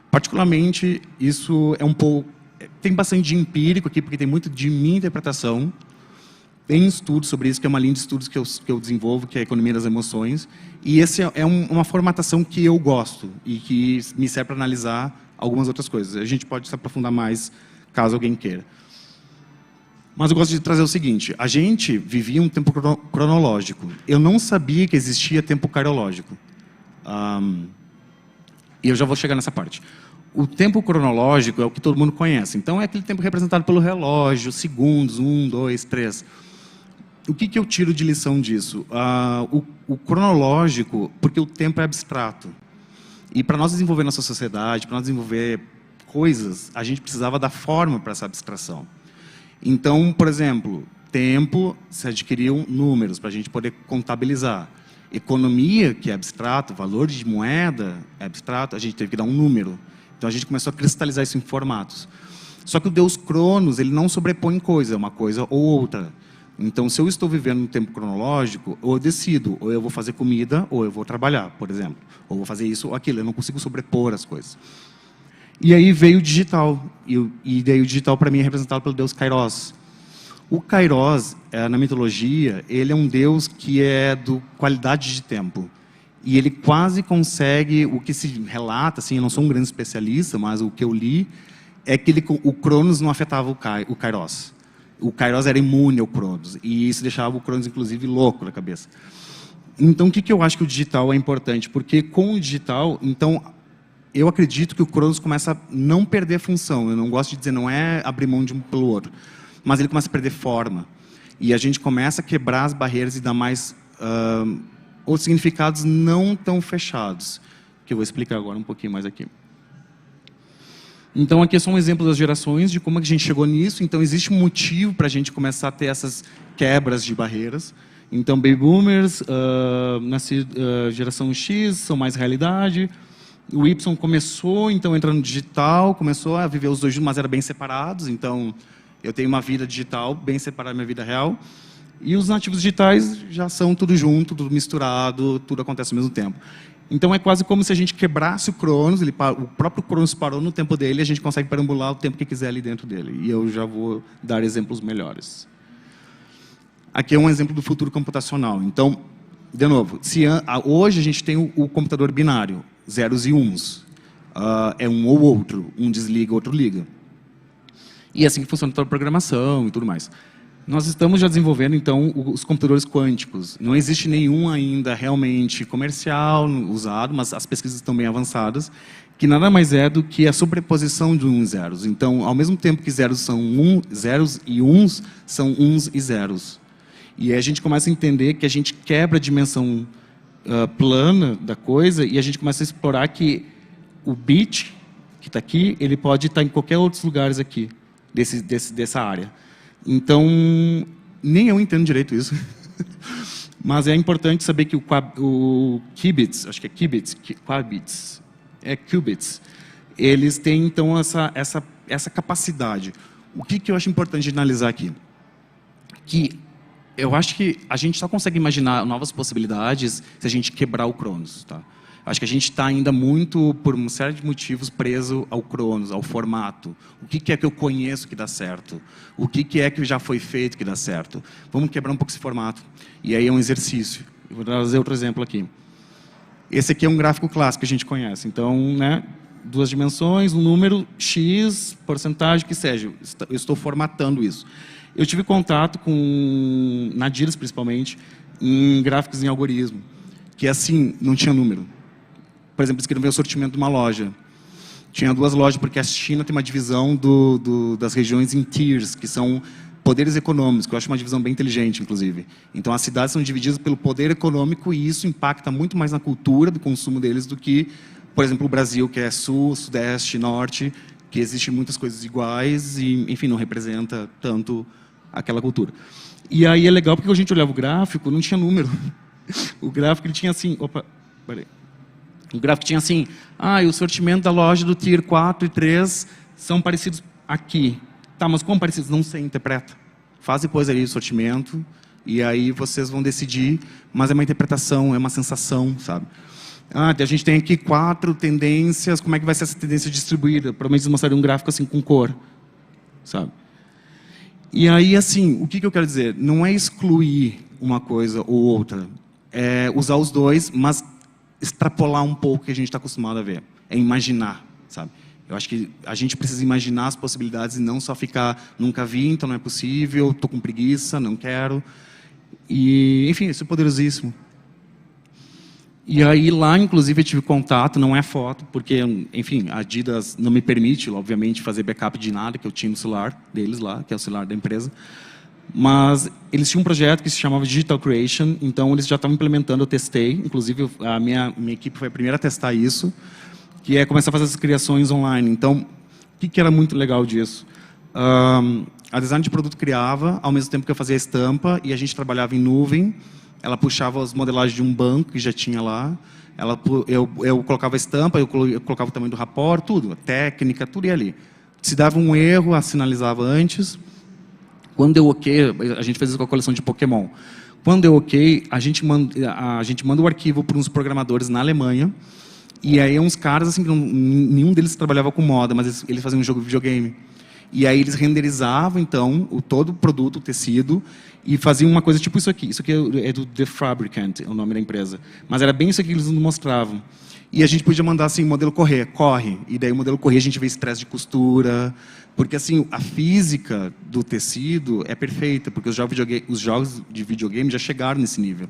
Particularmente, isso é um pouco... Tem bastante de empírico aqui, porque tem muito de minha interpretação. Tem estudos sobre isso, que é uma linha de estudos que eu desenvolvo, que é a economia das emoções. E esse é uma formatação que eu gosto e que me serve para analisar algumas outras coisas. A gente pode se aprofundar mais, caso alguém queira. Mas eu gosto de trazer o seguinte, a gente vivia um tempo cronológico. Eu não sabia que existia tempo cariológico. E eu já vou chegar nessa parte. O tempo cronológico é o que todo mundo conhece. Então, é aquele tempo representado pelo relógio, segundos, 1, 2, 3. O que eu tiro de lição disso? O cronológico, porque o tempo é abstrato. E para nós desenvolver nossa sociedade, para nós desenvolver coisas, a gente precisava dar forma para essa abstração. Então, por exemplo, tempo se adquiriam números para a gente poder contabilizar. Economia, que é abstrato, valor de moeda é abstrato, a gente teve que dar um número. Então, a gente começou a cristalizar isso em formatos. Só que o Deus Cronos, ele não sobrepõe coisa, uma coisa ou outra. Então, se eu estou vivendo no tempo cronológico, ou eu decido, ou eu vou fazer comida, ou eu vou trabalhar, por exemplo. Ou vou fazer isso ou aquilo, eu não consigo sobrepor as coisas. E aí veio o digital. E daí o digital, para mim, é representado pelo Deus Kairos. O Kairos, na mitologia, ele é um Deus que é do qualidade de tempo. E ele quase consegue, o que se relata, assim, eu não sou um grande especialista, mas o que eu li, é que o Cronos não afetava o Kairos. O Kairos era imune ao Cronos. E isso deixava o Cronos, inclusive, louco na cabeça. Então, o que eu acho que o digital é importante? Porque com o digital, então, eu acredito que o Cronos começa a não perder função. Eu não gosto de dizer, não é abrir mão de um pelo outro, mas ele começa a perder forma. E a gente começa a quebrar as barreiras e dar mais outros significados não tão fechados, que eu vou explicar agora um pouquinho mais aqui. Então, aqui é só um exemplo das gerações, de como a gente chegou nisso. Então, existe um motivo para a gente começar a ter essas quebras de barreiras. Então, Baby Boomers, geração X, são mais realidade. O Y começou, então, entrando no digital, começou a viver os dois juntos, mas eram bem separados. Então, eu tenho uma vida digital bem separada da minha vida real. E os nativos digitais já são tudo junto, tudo misturado, tudo acontece ao mesmo tempo. Então, é quase como se a gente quebrasse o Cronos, o próprio Cronos parou no tempo dele e a gente consegue perambular o tempo que quiser ali dentro dele. E eu já vou dar exemplos melhores. Aqui é um exemplo do futuro computacional. Então, de novo, hoje a gente tem o computador binário, zeros e uns. É um ou outro, um desliga, outro liga. E é assim que funciona toda a programação e tudo mais. Nós estamos já desenvolvendo, então, os computadores quânticos. Não existe nenhum ainda realmente comercial usado, mas as pesquisas estão bem avançadas, que nada mais é do que a sobreposição de uns e zeros. Então, ao mesmo tempo que zeros e uns, são uns e zeros. E aí a gente começa a entender que a gente quebra a dimensão plana da coisa e a gente começa a explorar que o bit, que está aqui, ele pode estar em qualquer outros lugares aqui, dessa área. Então, nem eu entendo direito isso, mas é importante saber que o qubits, acho que é qubits, eles têm, então, essa capacidade. O que eu acho importante de analisar aqui? Que eu acho que a gente só consegue imaginar novas possibilidades se a gente quebrar o Cronos, tá? Acho que a gente está ainda muito, por uma série de motivos, preso ao Cronos, ao formato. O que é que eu conheço que dá certo? O que é que já foi feito que dá certo? Vamos quebrar um pouco esse formato. E aí é um exercício. Eu vou trazer outro exemplo aqui. Esse aqui é um gráfico clássico que a gente conhece. Então, né, 2 dimensões, um número X, porcentagem, que seja. Eu estou formatando isso. Eu tive contato com, na DIRS principalmente, em gráficos em algoritmo, que assim, não tinha número. Por exemplo, escrever o sortimento de uma loja. Tinha 2 lojas, porque a China tem uma divisão das regiões em tiers, que são poderes econômicos, que eu acho uma divisão bem inteligente, inclusive. Então, as cidades são divididas pelo poder econômico e isso impacta muito mais na cultura do consumo deles do que, por exemplo, o Brasil, que é sul, sudeste, norte, que existem muitas coisas iguais e, enfim, não representa tanto aquela cultura. E aí é legal, porque a gente olhava o gráfico, não tinha número. O gráfico ele tinha assim... Opa, peraí. O gráfico tinha assim, o sortimento da loja do Tier 4 e 3 são parecidos aqui. Tá, mas como parecidos? Não sei, interpreta. Faz depois ali o sortimento e aí vocês vão decidir, mas é uma interpretação, é uma sensação, sabe? A gente tem aqui 4 tendências, como é que vai ser essa tendência distribuída? Provavelmente eles mostrariam um gráfico assim com cor, sabe? E aí, assim, o que eu quero dizer? Não é excluir uma coisa ou outra, é usar os dois, mas extrapolar um pouco o que a gente está acostumado a ver. É imaginar, sabe? Eu acho que a gente precisa imaginar as possibilidades e não só ficar, nunca vi, então não é possível, estou com preguiça, não quero. E, enfim, isso é poderosíssimo. E aí lá, inclusive, eu tive contato, não é foto, porque, enfim, a Adidas não me permite, obviamente, fazer backup de nada que eu tinha no celular deles lá, que é o celular da empresa. Mas eles tinham um projeto que se chamava Digital Creation, então eles já estavam implementando, eu testei, inclusive a minha equipe foi a primeira a testar isso, que é começar a fazer essas criações online. Então, o que era muito legal disso? A design de produto criava, ao mesmo tempo que eu fazia a estampa, e a gente trabalhava em nuvem, ela puxava as modelagens de um banco que já tinha lá, eu colocava a estampa, eu colocava o tamanho do rapport, tudo, a técnica, tudo ia ali. Se dava um erro, a sinalizava antes. Quando deu ok, a gente fez isso com a coleção de Pokémon. Quando deu ok, a gente manda o arquivo para uns programadores na Alemanha, e aí uns caras, assim, nenhum deles trabalhava com moda, mas eles faziam um jogo de videogame. E aí eles renderizavam, então, todo o produto, o tecido, e faziam uma coisa tipo isso aqui. Isso aqui é do The Fabricant, é o nome da empresa. Mas era bem isso aqui que eles nos mostravam. E a gente podia mandar assim, modelo corre. E daí o modelo correr a gente vê estresse de costura. Porque assim, a física do tecido é perfeita, porque os jogos de videogame já chegaram nesse nível.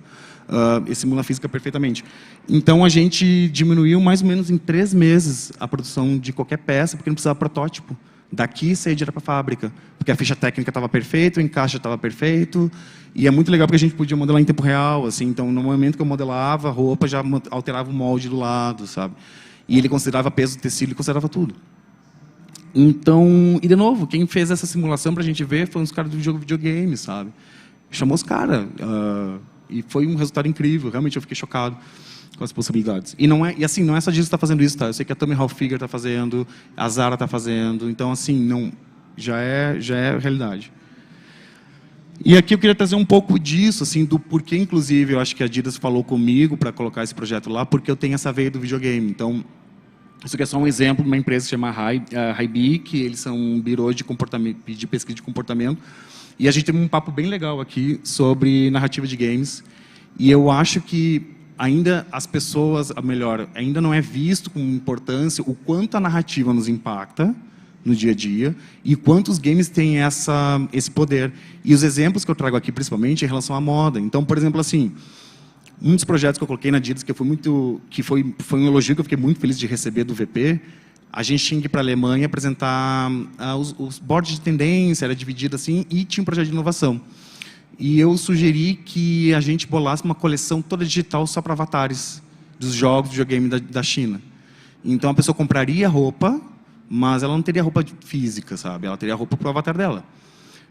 Simula a física perfeitamente. Então a gente diminuiu mais ou menos em 3 meses a produção de qualquer peça, porque não precisava protótipo. Daqui sair direto para a fábrica, porque a ficha técnica estava perfeita, o encaixe estava perfeito, e é muito legal porque a gente podia modelar em tempo real, assim, então no momento que eu modelava a roupa já alterava o molde do lado, sabe? E ele considerava peso do tecido, ele considerava tudo. Então, e de novo, quem fez essa simulação para a gente ver foi uns caras do jogo videogame, sabe? Chamou os caras, e foi um resultado incrível, realmente eu fiquei chocado com as possibilidades. E assim, não é só disso que está fazendo isso, tá? Eu sei que a Tommy Hilfiger está fazendo, a Zara está fazendo, então assim, não, já é realidade. E aqui eu queria trazer um pouco disso, assim, do porquê, inclusive, eu acho que a Adidas falou comigo para colocar esse projeto lá, porque eu tenho essa veia do videogame. Então, isso aqui é só um exemplo de uma empresa que se chama Hybe, que eles são um birô de pesquisa de comportamento, e a gente tem um papo bem legal aqui sobre narrativa de games, e eu acho que ainda as pessoas, ainda não é visto com importância o quanto a narrativa nos impacta no dia a dia e quanto os games têm esse poder. E os exemplos que eu trago aqui, principalmente, em relação à moda. Então, por exemplo, assim, um dos projetos que eu coloquei na Adidas, que foi um elogio que eu fiquei muito feliz de receber do VP, a gente tinha que ir para a Alemanha apresentar os boards de tendência, era dividido assim, e tinha um projeto de inovação. E eu sugeri que a gente bolasse uma coleção toda digital só para avatares dos jogos de videogame da China. Então a pessoa compraria roupa, mas ela não teria roupa física, sabe? Ela teria roupa para o avatar dela.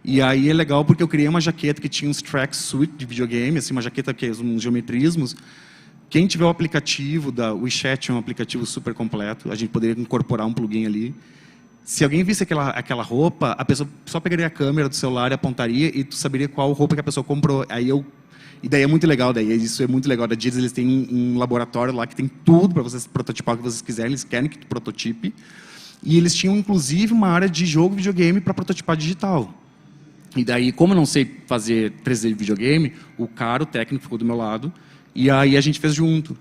E aí é legal porque eu criei uma jaqueta que tinha uns tracksuit de videogame, assim, uma jaqueta que uns geometrismos. Quem tiver o aplicativo o WeChat é um aplicativo super completo, a gente poderia incorporar um plugin ali. Se alguém visse aquela roupa, a pessoa só pegaria a câmera do celular e apontaria e tu saberia qual roupa que a pessoa comprou. E daí é muito legal, isso é muito legal. Da Adidas, eles têm um laboratório lá que tem tudo para vocês prototipar o que vocês quiserem, eles querem que tu prototipe. E eles tinham, inclusive, uma área de jogo videogame para prototipar digital. E daí, como eu não sei fazer 3D de videogame, o técnico, ficou do meu lado, e aí a gente fez junto.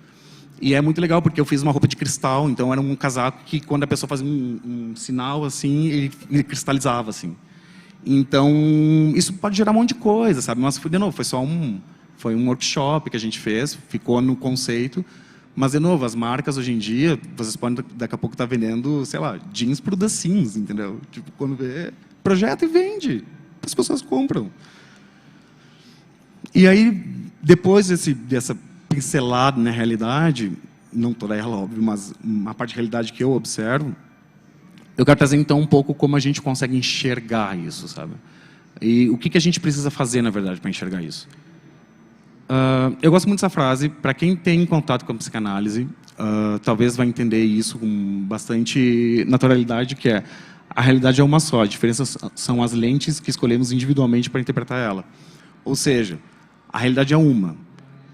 E é muito legal, porque eu fiz uma roupa de cristal, então era um casaco que, quando a pessoa fazia um sinal, assim, ele cristalizava, assim. Então, isso pode gerar um monte de coisa, sabe? Mas, de novo, foi um workshop que a gente fez, ficou no conceito, mas, de novo, as marcas, hoje em dia, vocês podem, daqui a pouco, estar vendendo, sei lá, jeans pro The Sims, entendeu? Tipo, quando vê, projeta e vende. As pessoas compram. E aí, depois dessa pincelada na realidade, não toda ela, óbvio, mas uma parte da realidade que eu observo, eu quero trazer então um pouco como a gente consegue enxergar isso, sabe? E o que a gente precisa fazer, na verdade, para enxergar isso. Eu gosto muito dessa frase, para quem tem contato com a psicanálise, talvez vai entender isso com bastante naturalidade, que é: a realidade é uma só, a diferença são as lentes que escolhemos individualmente para interpretar ela. Ou seja, a realidade é uma.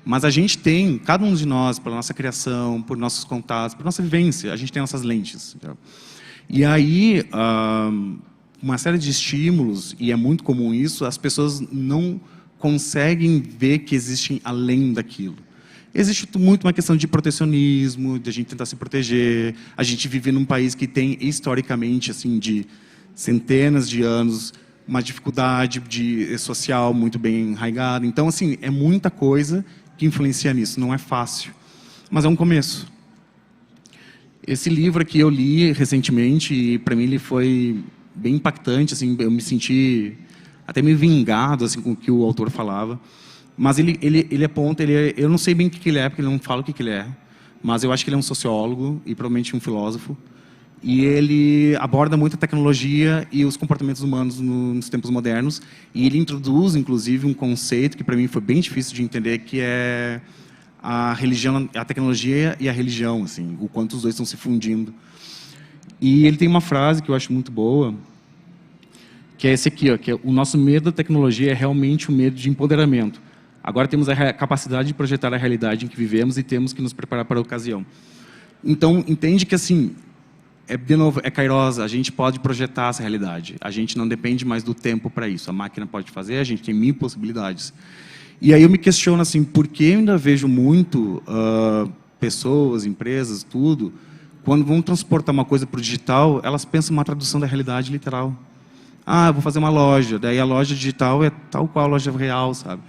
Mas a gente tem, cada um de nós, pela nossa criação, por nossos contatos, por nossa vivência, a gente tem nossas lentes. Entendeu? E aí, uma série de estímulos, e é muito comum isso, as pessoas não conseguem ver que existem além daquilo. Existe muito uma questão de protecionismo, de a gente tentar se proteger. A gente vive num país que tem, historicamente, assim, de centenas de anos, uma dificuldade social muito bem enraigada. Então, assim, é muita coisa que influencia nisso. Não é fácil, mas é um começo. Esse livro aqui eu li recentemente e, para mim, ele foi bem impactante. Assim, eu me senti até meio vingado assim, com o que o autor falava. Mas ele aponta, eu não sei bem o que ele é, porque ele não fala o que ele é, mas eu acho que ele é um sociólogo e provavelmente um filósofo. E ele aborda muito a tecnologia e os comportamentos humanos nos tempos modernos. E ele introduz, inclusive, um conceito que para mim foi bem difícil de entender, que é a religião, a tecnologia e a religião, assim, o quanto os dois estão se fundindo. E ele tem uma frase que eu acho muito boa, que é esse aqui, ó, que é: o nosso medo da tecnologia é realmente um medo de empoderamento. Agora temos a capacidade de projetar a realidade em que vivemos e temos que nos preparar para a ocasião. Então, entende que, assim, de novo, é kairos, a gente pode projetar essa realidade. A gente não depende mais do tempo para isso. A máquina pode fazer, a gente tem 1000 possibilidades. E aí eu me questiono, assim, por que eu ainda vejo muito pessoas, empresas, tudo, quando vão transportar uma coisa para o digital, elas pensam uma tradução da realidade literal. Ah, vou fazer uma loja, daí a loja digital é tal qual a loja real, sabe?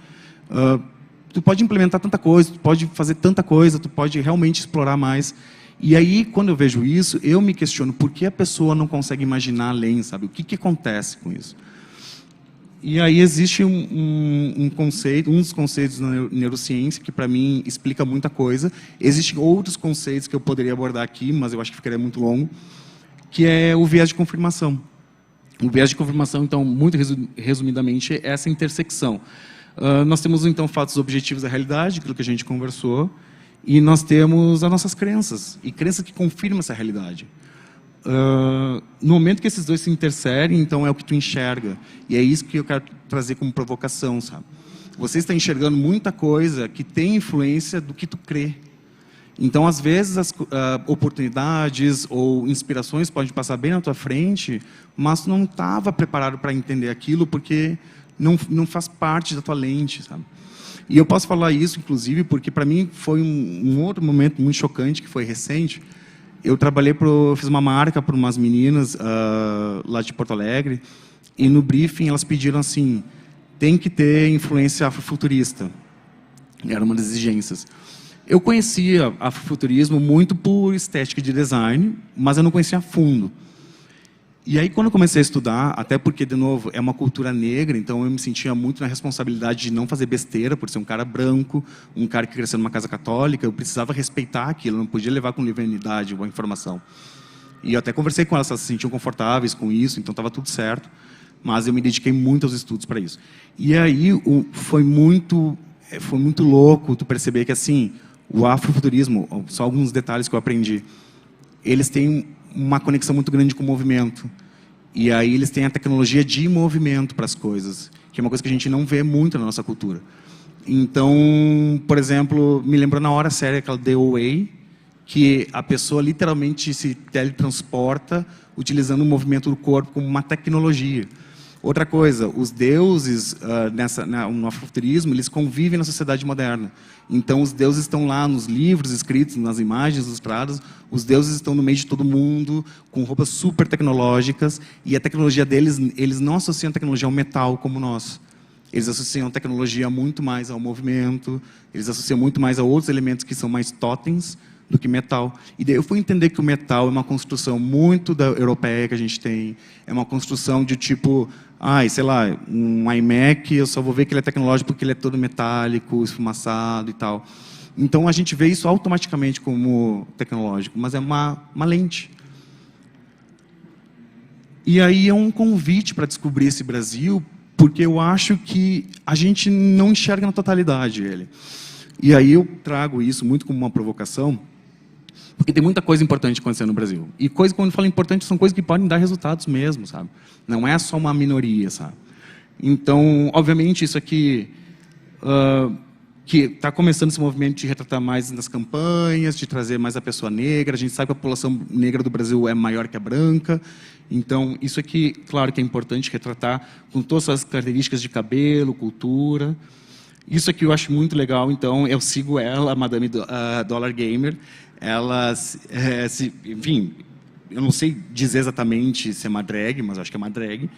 Tu pode implementar tanta coisa, tu pode fazer tanta coisa, tu pode realmente explorar mais. E aí, quando eu vejo isso, eu me questiono por que a pessoa não consegue imaginar além, sabe? O que acontece com isso? E aí existe um conceito, um dos conceitos da neurociência que, para mim, explica muita coisa. Existem outros conceitos que eu poderia abordar aqui, mas eu acho que ficaria muito longo, que é o viés de confirmação. O viés de confirmação, então, muito resumidamente, é essa intersecção. Nós temos, então, fatos objetivos da realidade, aquilo que a gente conversou, e nós temos as nossas crenças, e crenças que confirmam essa realidade. No momento que esses dois se interserem, então é o que tu enxerga. E é isso que eu quero trazer como provocação, sabe? Você está enxergando muita coisa que tem influência do que tu crê. Então, às vezes, as oportunidades ou inspirações podem passar bem na tua frente, mas tu não estava preparado para entender aquilo porque não faz parte da tua lente, sabe? E eu posso falar isso, inclusive, porque para mim foi um outro momento muito chocante, que foi recente. Eu fiz uma marca para umas meninas lá de Porto Alegre, e no briefing elas pediram assim, tem que ter influência afrofuturista. Era uma das exigências. Eu conhecia afrofuturismo muito por estética de design, mas eu não conhecia a fundo. E aí, quando eu comecei a estudar, até porque, de novo, é uma cultura negra, então eu me sentia muito na responsabilidade de não fazer besteira, por ser um cara branco, um cara que cresceu numa casa católica, eu precisava respeitar aquilo, eu não podia levar com liviandade a informação. E eu até conversei com elas, elas se sentiam confortáveis com isso, então estava tudo certo, mas eu me dediquei muito aos estudos para isso. E aí foi muito louco tu perceber que, assim, o afrofuturismo, só alguns detalhes que eu aprendi, eles têm uma conexão muito grande com o movimento. E aí eles têm a tecnologia de movimento para as coisas, que é uma coisa que a gente não vê muito na nossa cultura. Então, por exemplo, me lembrou na hora a série, aquela The Way, que a pessoa literalmente se teletransporta utilizando o movimento do corpo como uma tecnologia. Outra coisa, os deuses no afrofuturismo, eles convivem na sociedade moderna. Então, os deuses estão lá nos livros escritos, nas imagens ilustradas, os deuses estão no meio de todo mundo, com roupas super tecnológicas, e a tecnologia deles, eles não associam a tecnologia ao metal como nós. Eles associam a tecnologia muito mais ao movimento, eles associam muito mais a outros elementos que são mais totens do que metal. E daí eu fui entender que o metal é uma construção muito europeia que a gente tem, é uma construção de tipo, sei lá, um iMac, eu só vou ver que ele é tecnológico porque ele é todo metálico, esfumaçado e tal. Então a gente vê isso automaticamente como tecnológico, mas é uma lente. E aí é um convite para descobrir esse Brasil, porque eu acho que a gente não enxerga na totalidade ele. E aí eu trago isso muito como uma provocação, porque tem muita coisa importante acontecendo no Brasil. E coisas, quando eu falo importante, são coisas que podem dar resultados mesmo, sabe? Não é só uma minoria, sabe? Então, obviamente, isso aqui, que está começando esse movimento de retratar mais nas campanhas, de trazer mais a pessoa negra. A gente sabe que a população negra do Brasil é maior que a branca. Então, isso aqui, claro que é importante retratar com todas as características de cabelo, cultura. Isso aqui eu acho muito legal, então eu sigo ela, a Madame Dollar Gamer. Ela, enfim, eu não sei dizer exatamente se é uma drag, mas acho que é uma drag.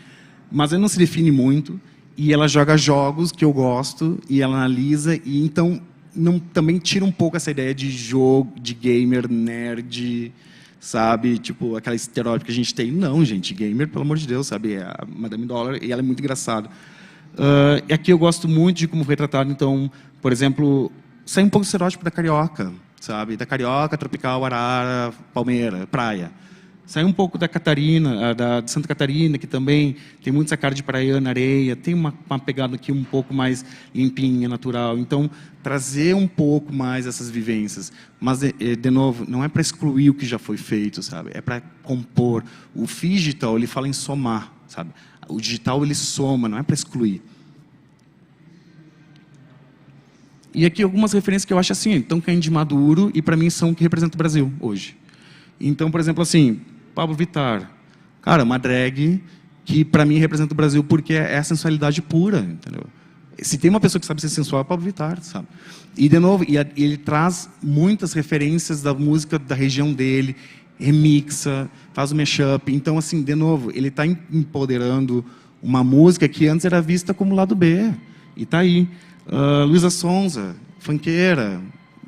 Mas ela não se define muito, e ela joga jogos que eu gosto, e ela analisa, e então também tira um pouco essa ideia de jogo, de gamer, nerd, sabe? Tipo, aquela estereótipo que a gente tem. Não, gente, gamer, pelo amor de Deus, sabe? É a Madame Dollar, e ela é muito engraçada. E aqui eu gosto muito de como foi tratado, então, por exemplo, sai um pouco do estereótipo da carioca, sabe? Da carioca, tropical, arara, palmeira, praia. Sai um pouco da Catarina, de Santa Catarina, que também tem muito essa cara de praiana, areia, tem uma pegada aqui um pouco mais limpinha, natural. Então, trazer um pouco mais essas vivências. Mas, de novo, não é para excluir o que já foi feito, sabe? É para compor. O digital, ele fala em somar, sabe? O digital, ele soma, não é para excluir. E aqui algumas referências que eu acho assim, então, que é de maduro, e para mim são o que representa o Brasil hoje. Então, por exemplo, assim, Pablo Vittar, cara, uma drag que para mim representa o Brasil porque é a sensualidade pura, entendeu? Se tem uma pessoa que sabe ser sensual, é Pablo Vittar, sabe? E, de novo, ele traz muitas referências da música da região dele, remixa, faz o mashup. Então, assim, de novo, ele está empoderando uma música que antes era vista como lado B. E está aí. Luísa Sonza, funkeira,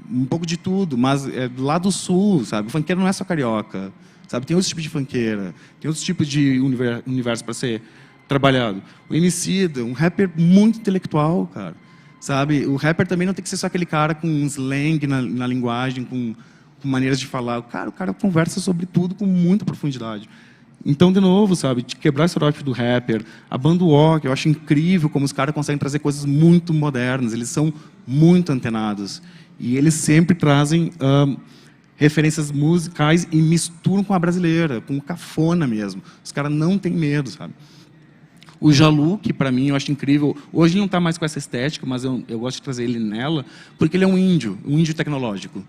um pouco de tudo, mas é do lado sul, sabe? Funkeira não é só carioca, sabe? Tem outros tipos de funkeira, tem outros tipos de universo para ser trabalhado. O Emicida, um rapper muito intelectual, cara, sabe? O rapper também não tem que ser só aquele cara com um slang na linguagem, com maneiras de falar. O cara conversa sobre tudo com muita profundidade. Então, de novo, sabe, de quebrar esse estereótipo do rapper, a banda O, que eu acho incrível como os caras conseguem trazer coisas muito modernas, eles são muito antenados. E eles sempre trazem referências musicais e misturam com a brasileira, com o cafona mesmo. Os caras não têm medo, sabe? O Jalu, que para mim eu acho incrível, hoje ele não está mais com essa estética, mas eu gosto de trazer ele nela, porque ele é um índio tecnológico.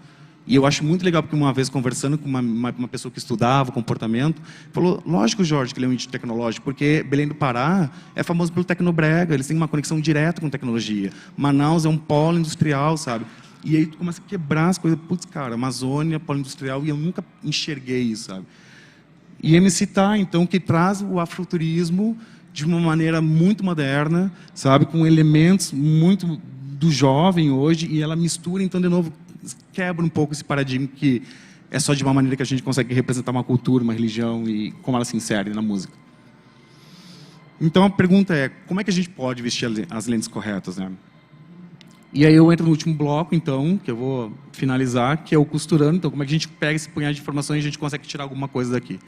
E eu acho muito legal, porque uma vez conversando com uma pessoa que estudava comportamento, falou, lógico, Jorge, que ele é um índio tecnológico, porque Belém do Pará é famoso pelo tecnobrega, eles têm uma conexão direta com tecnologia. Manaus é um polo industrial, sabe? E aí tu começa a quebrar as coisas, putz, cara, Amazônia, polo industrial, e eu nunca enxerguei isso, sabe? E MC Tá, então, que traz o afrofuturismo de uma maneira muito moderna, sabe? Com elementos muito do jovem hoje, e ela mistura, então, de novo, quebra um pouco esse paradigma que é só de uma maneira que a gente consegue representar uma cultura, uma religião e como ela se insere na música. Então a pergunta é, como é que a gente pode vestir as lentes corretas, né? E aí eu entro no último bloco, então, que eu vou finalizar, que é o costurando. Então, como é que a gente pega esse punhado de informações e a gente consegue tirar alguma coisa daqui?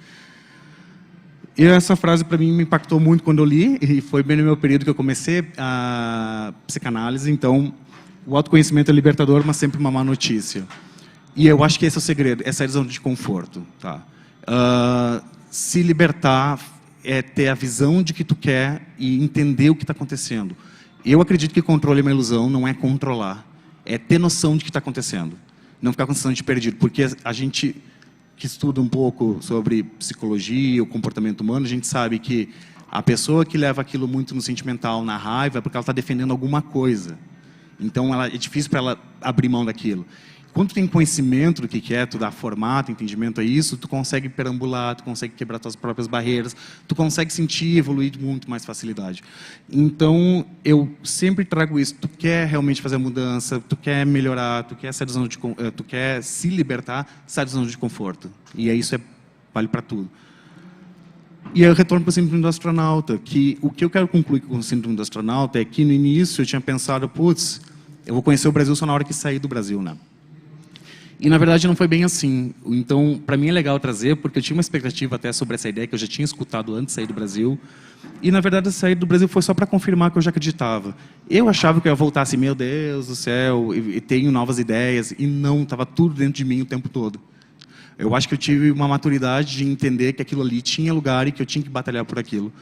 E essa frase, para mim, me impactou muito quando eu li, e foi bem no meu período que eu comecei a psicanálise. Então, o autoconhecimento é libertador, mas sempre uma má notícia. E eu acho que esse é o segredo, essa é a zona de conforto. Tá? Se libertar é ter a visão de que tu quer e entender o que está acontecendo. Eu acredito que controle é uma ilusão, não é controlar. É ter noção de que está acontecendo. Não ficar com sensação de perdido. Porque a gente que estuda um pouco sobre psicologia, o comportamento humano, a gente sabe que a pessoa que leva aquilo muito no sentimental, na raiva, é porque ela está defendendo alguma coisa. Então, é difícil para ela abrir mão daquilo. Quando tu tem conhecimento do que é, tu dá formato, entendimento a isso, tu consegue perambular, tu consegue quebrar tuas próprias barreiras, tu consegue sentir e evoluir com muito mais facilidade. Então, eu sempre trago isso. Tu quer realmente fazer a mudança, tu quer melhorar, tu quer sair da zona de, tu quer se libertar, sai da zona de conforto. E isso vale para tudo. E aí eu retorno para o síndrome do astronauta, que o que eu quero concluir com o síndrome do astronauta é que no início eu tinha pensado, putz, eu vou conhecer o Brasil só na hora que sair do Brasil, né? E na verdade não foi bem assim. Então, para mim é legal trazer, porque eu tinha uma expectativa até sobre essa ideia que eu já tinha escutado antes de sair do Brasil. E na verdade sair do Brasil foi só para confirmar que eu já acreditava. Eu achava que eu ia voltar assim, meu Deus do céu, e tenho novas ideias, e não, estava tudo dentro de mim o tempo todo. Eu acho que eu tive uma maturidade de entender que aquilo ali tinha lugar e que eu tinha que batalhar por aquilo.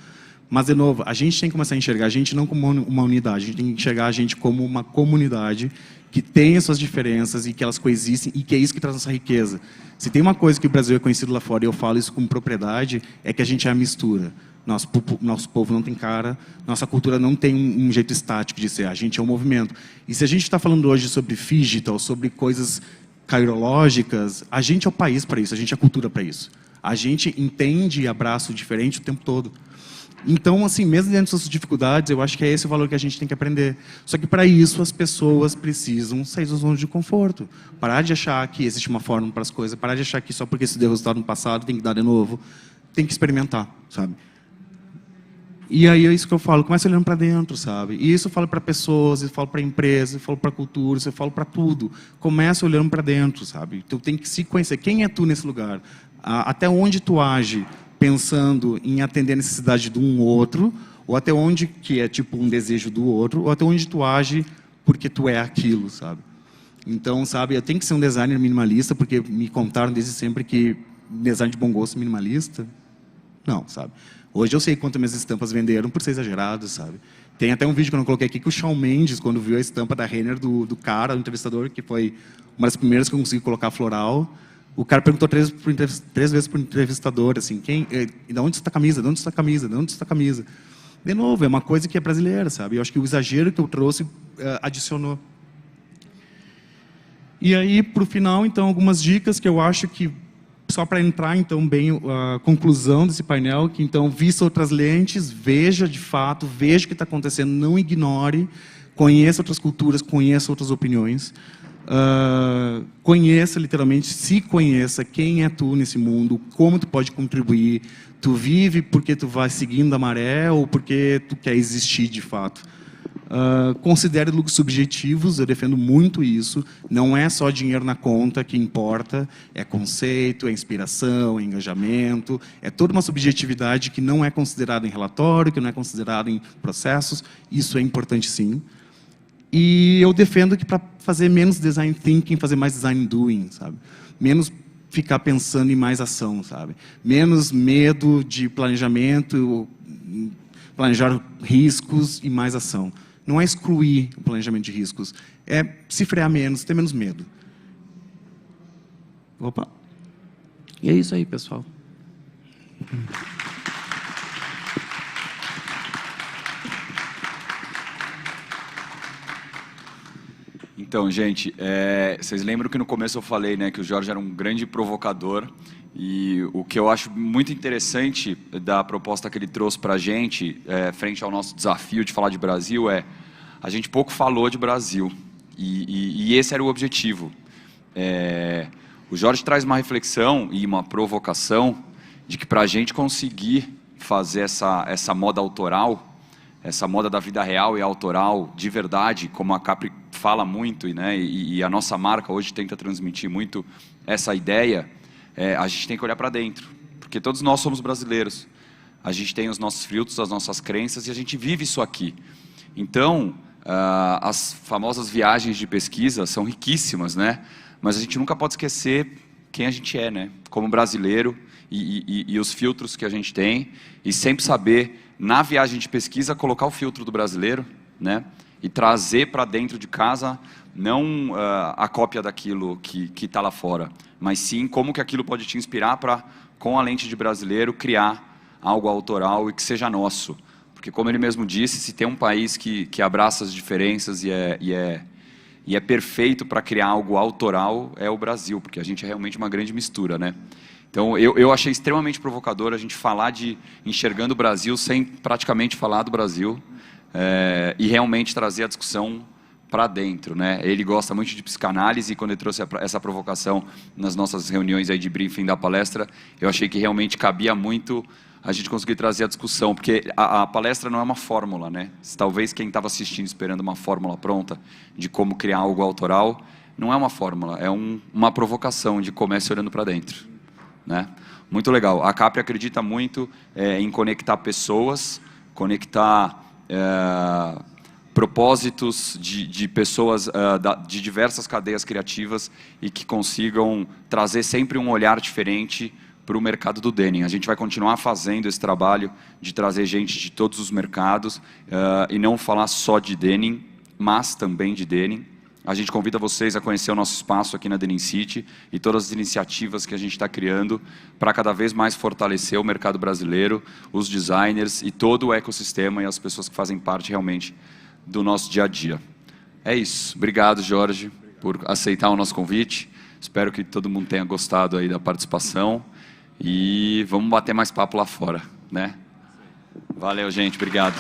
Mas, de novo, a gente tem que começar a enxergar a gente não como uma unidade, a gente tem que enxergar a gente como uma comunidade que tem as suas diferenças e que elas coexistem e que é isso que traz nossa riqueza. Se tem uma coisa que o Brasil é conhecido lá fora, e eu falo isso com propriedade, é que a gente é a mistura. Nosso povo não tem cara, nossa cultura não tem um jeito estático de ser, a gente é um movimento. E se a gente está falando hoje sobre digital, sobre coisas cairológicas, a gente é o país para isso, a gente é a cultura para isso. A gente entende e abraça o diferente o tempo todo. Então, assim, mesmo dentro das dificuldades, eu acho que é esse o valor que a gente tem que aprender. Só que, para isso, as pessoas precisam sair da zona de conforto. Parar de achar que existe uma forma para as coisas, parar de achar que só porque isso deu resultado no passado tem que dar de novo. Tem que experimentar, sabe? E aí é isso que eu falo, começa olhando para dentro, sabe? E isso eu falo para pessoas, eu falo para empresas, eu falo para cultura, eu falo para tudo. Começa olhando para dentro, sabe? Tu tem que se conhecer. Quem é tu nesse lugar? Até onde tu age pensando em atender a necessidade de um outro, ou até onde que é tipo um desejo do outro, ou até onde tu age porque tu é aquilo, sabe? Então, sabe, eu tenho que ser um designer minimalista, porque me contaram desde sempre que design de bom gosto minimalista. Não, sabe? Hoje eu sei quanto minhas estampas venderam por ser exagerado, sabe? Tem até um vídeo que eu não coloquei aqui, que o Shawn Mendes, quando viu a estampa da Renner do cara, do entrevistador, que foi uma das primeiras que eu consegui colocar floral, o cara perguntou três vezes para o entrevistador, assim, de onde está a camisa? De onde está a camisa? De onde está a camisa? de novo, é uma coisa que é brasileira, sabe? Eu acho que o exagero que eu trouxe adicionou. E aí, para o final, então, algumas dicas que eu acho que, só para entrar, então, bem a conclusão desse painel, que, então, vista outras lentes, veja de fato, veja o que está acontecendo, não ignore, conheça outras culturas, conheça outras opiniões, conheça, literalmente, se conheça quem é tu nesse mundo, como tu pode contribuir, tu vive porque tu vai seguindo a maré ou porque tu quer existir de fato. Considere lucros subjetivos, eu defendo muito isso, não é só dinheiro na conta que importa, é conceito, é inspiração, é engajamento, é toda uma subjetividade que não é considerada em relatório, que não é considerada em processos, isso é importante sim. E eu defendo que para fazer menos design thinking, fazer mais design doing, sabe? Menos ficar pensando em mais ação, sabe? Menos medo de planejamento, planejar riscos e mais ação. Não é excluir o planejamento de riscos, é se frear menos, ter menos medo. Opa! E é isso aí, pessoal. Então, gente, vocês lembram que no começo eu falei, né, que o Jorge era um grande provocador, e o que eu acho muito interessante da proposta que ele trouxe para a gente, frente ao nosso desafio de falar de Brasil, a gente pouco falou de Brasil, e esse era o objetivo. O Jorge traz uma reflexão e uma provocação de que para a gente conseguir fazer essa moda autoral, essa moda da vida real e autoral de verdade, como a Capri fala muito, né, e a nossa marca hoje tenta transmitir muito essa ideia, a gente tem que olhar para dentro, porque todos nós somos brasileiros, a gente tem os nossos filtros, as nossas crenças, e a gente vive isso aqui. Então, as famosas viagens de pesquisa são riquíssimas, né? Mas a gente nunca pode esquecer quem a gente é, né? Como brasileiro, e os filtros que a gente tem, e sempre saber, na viagem de pesquisa, colocar o filtro do brasileiro, né? E trazer para dentro de casa, não a cópia daquilo que está lá fora, mas sim como que aquilo pode te inspirar para, com a lente de brasileiro, criar algo autoral e que seja nosso. Porque, como ele mesmo disse, se tem um país que abraça as diferenças e é perfeito para criar algo autoral, é o Brasil, porque a gente é realmente uma grande mistura, né? Então, eu achei extremamente provocador a gente falar de enxergando o Brasil sem praticamente falar do Brasil, e realmente trazer a discussão para dentro, né? Ele gosta muito de psicanálise, e quando ele trouxe essa provocação nas nossas reuniões aí de briefing da palestra, eu achei que realmente cabia muito a gente conseguir trazer a discussão, porque a palestra não é uma fórmula, né? Talvez quem estava assistindo esperando uma fórmula pronta de como criar algo autoral, não é uma fórmula, é uma provocação de comece olhando para dentro, né? Muito legal. A Capri acredita muito em conectar pessoas, conectar propósitos de pessoas de diversas cadeias criativas e que consigam trazer sempre um olhar diferente para o mercado do denim. A gente vai continuar fazendo esse trabalho de trazer gente de todos os mercados e não falar só de denim, mas também de denim. A gente convida vocês a conhecer o nosso espaço aqui na Denim City e todas as iniciativas que a gente está criando para cada vez mais fortalecer o mercado brasileiro, os designers e todo o ecossistema e as pessoas que fazem parte realmente do nosso dia a dia. É isso. Obrigado, Jorge, por aceitar o nosso convite. Espero que todo mundo tenha gostado aí da participação e vamos bater mais papo lá fora, né? Valeu, gente. Obrigado.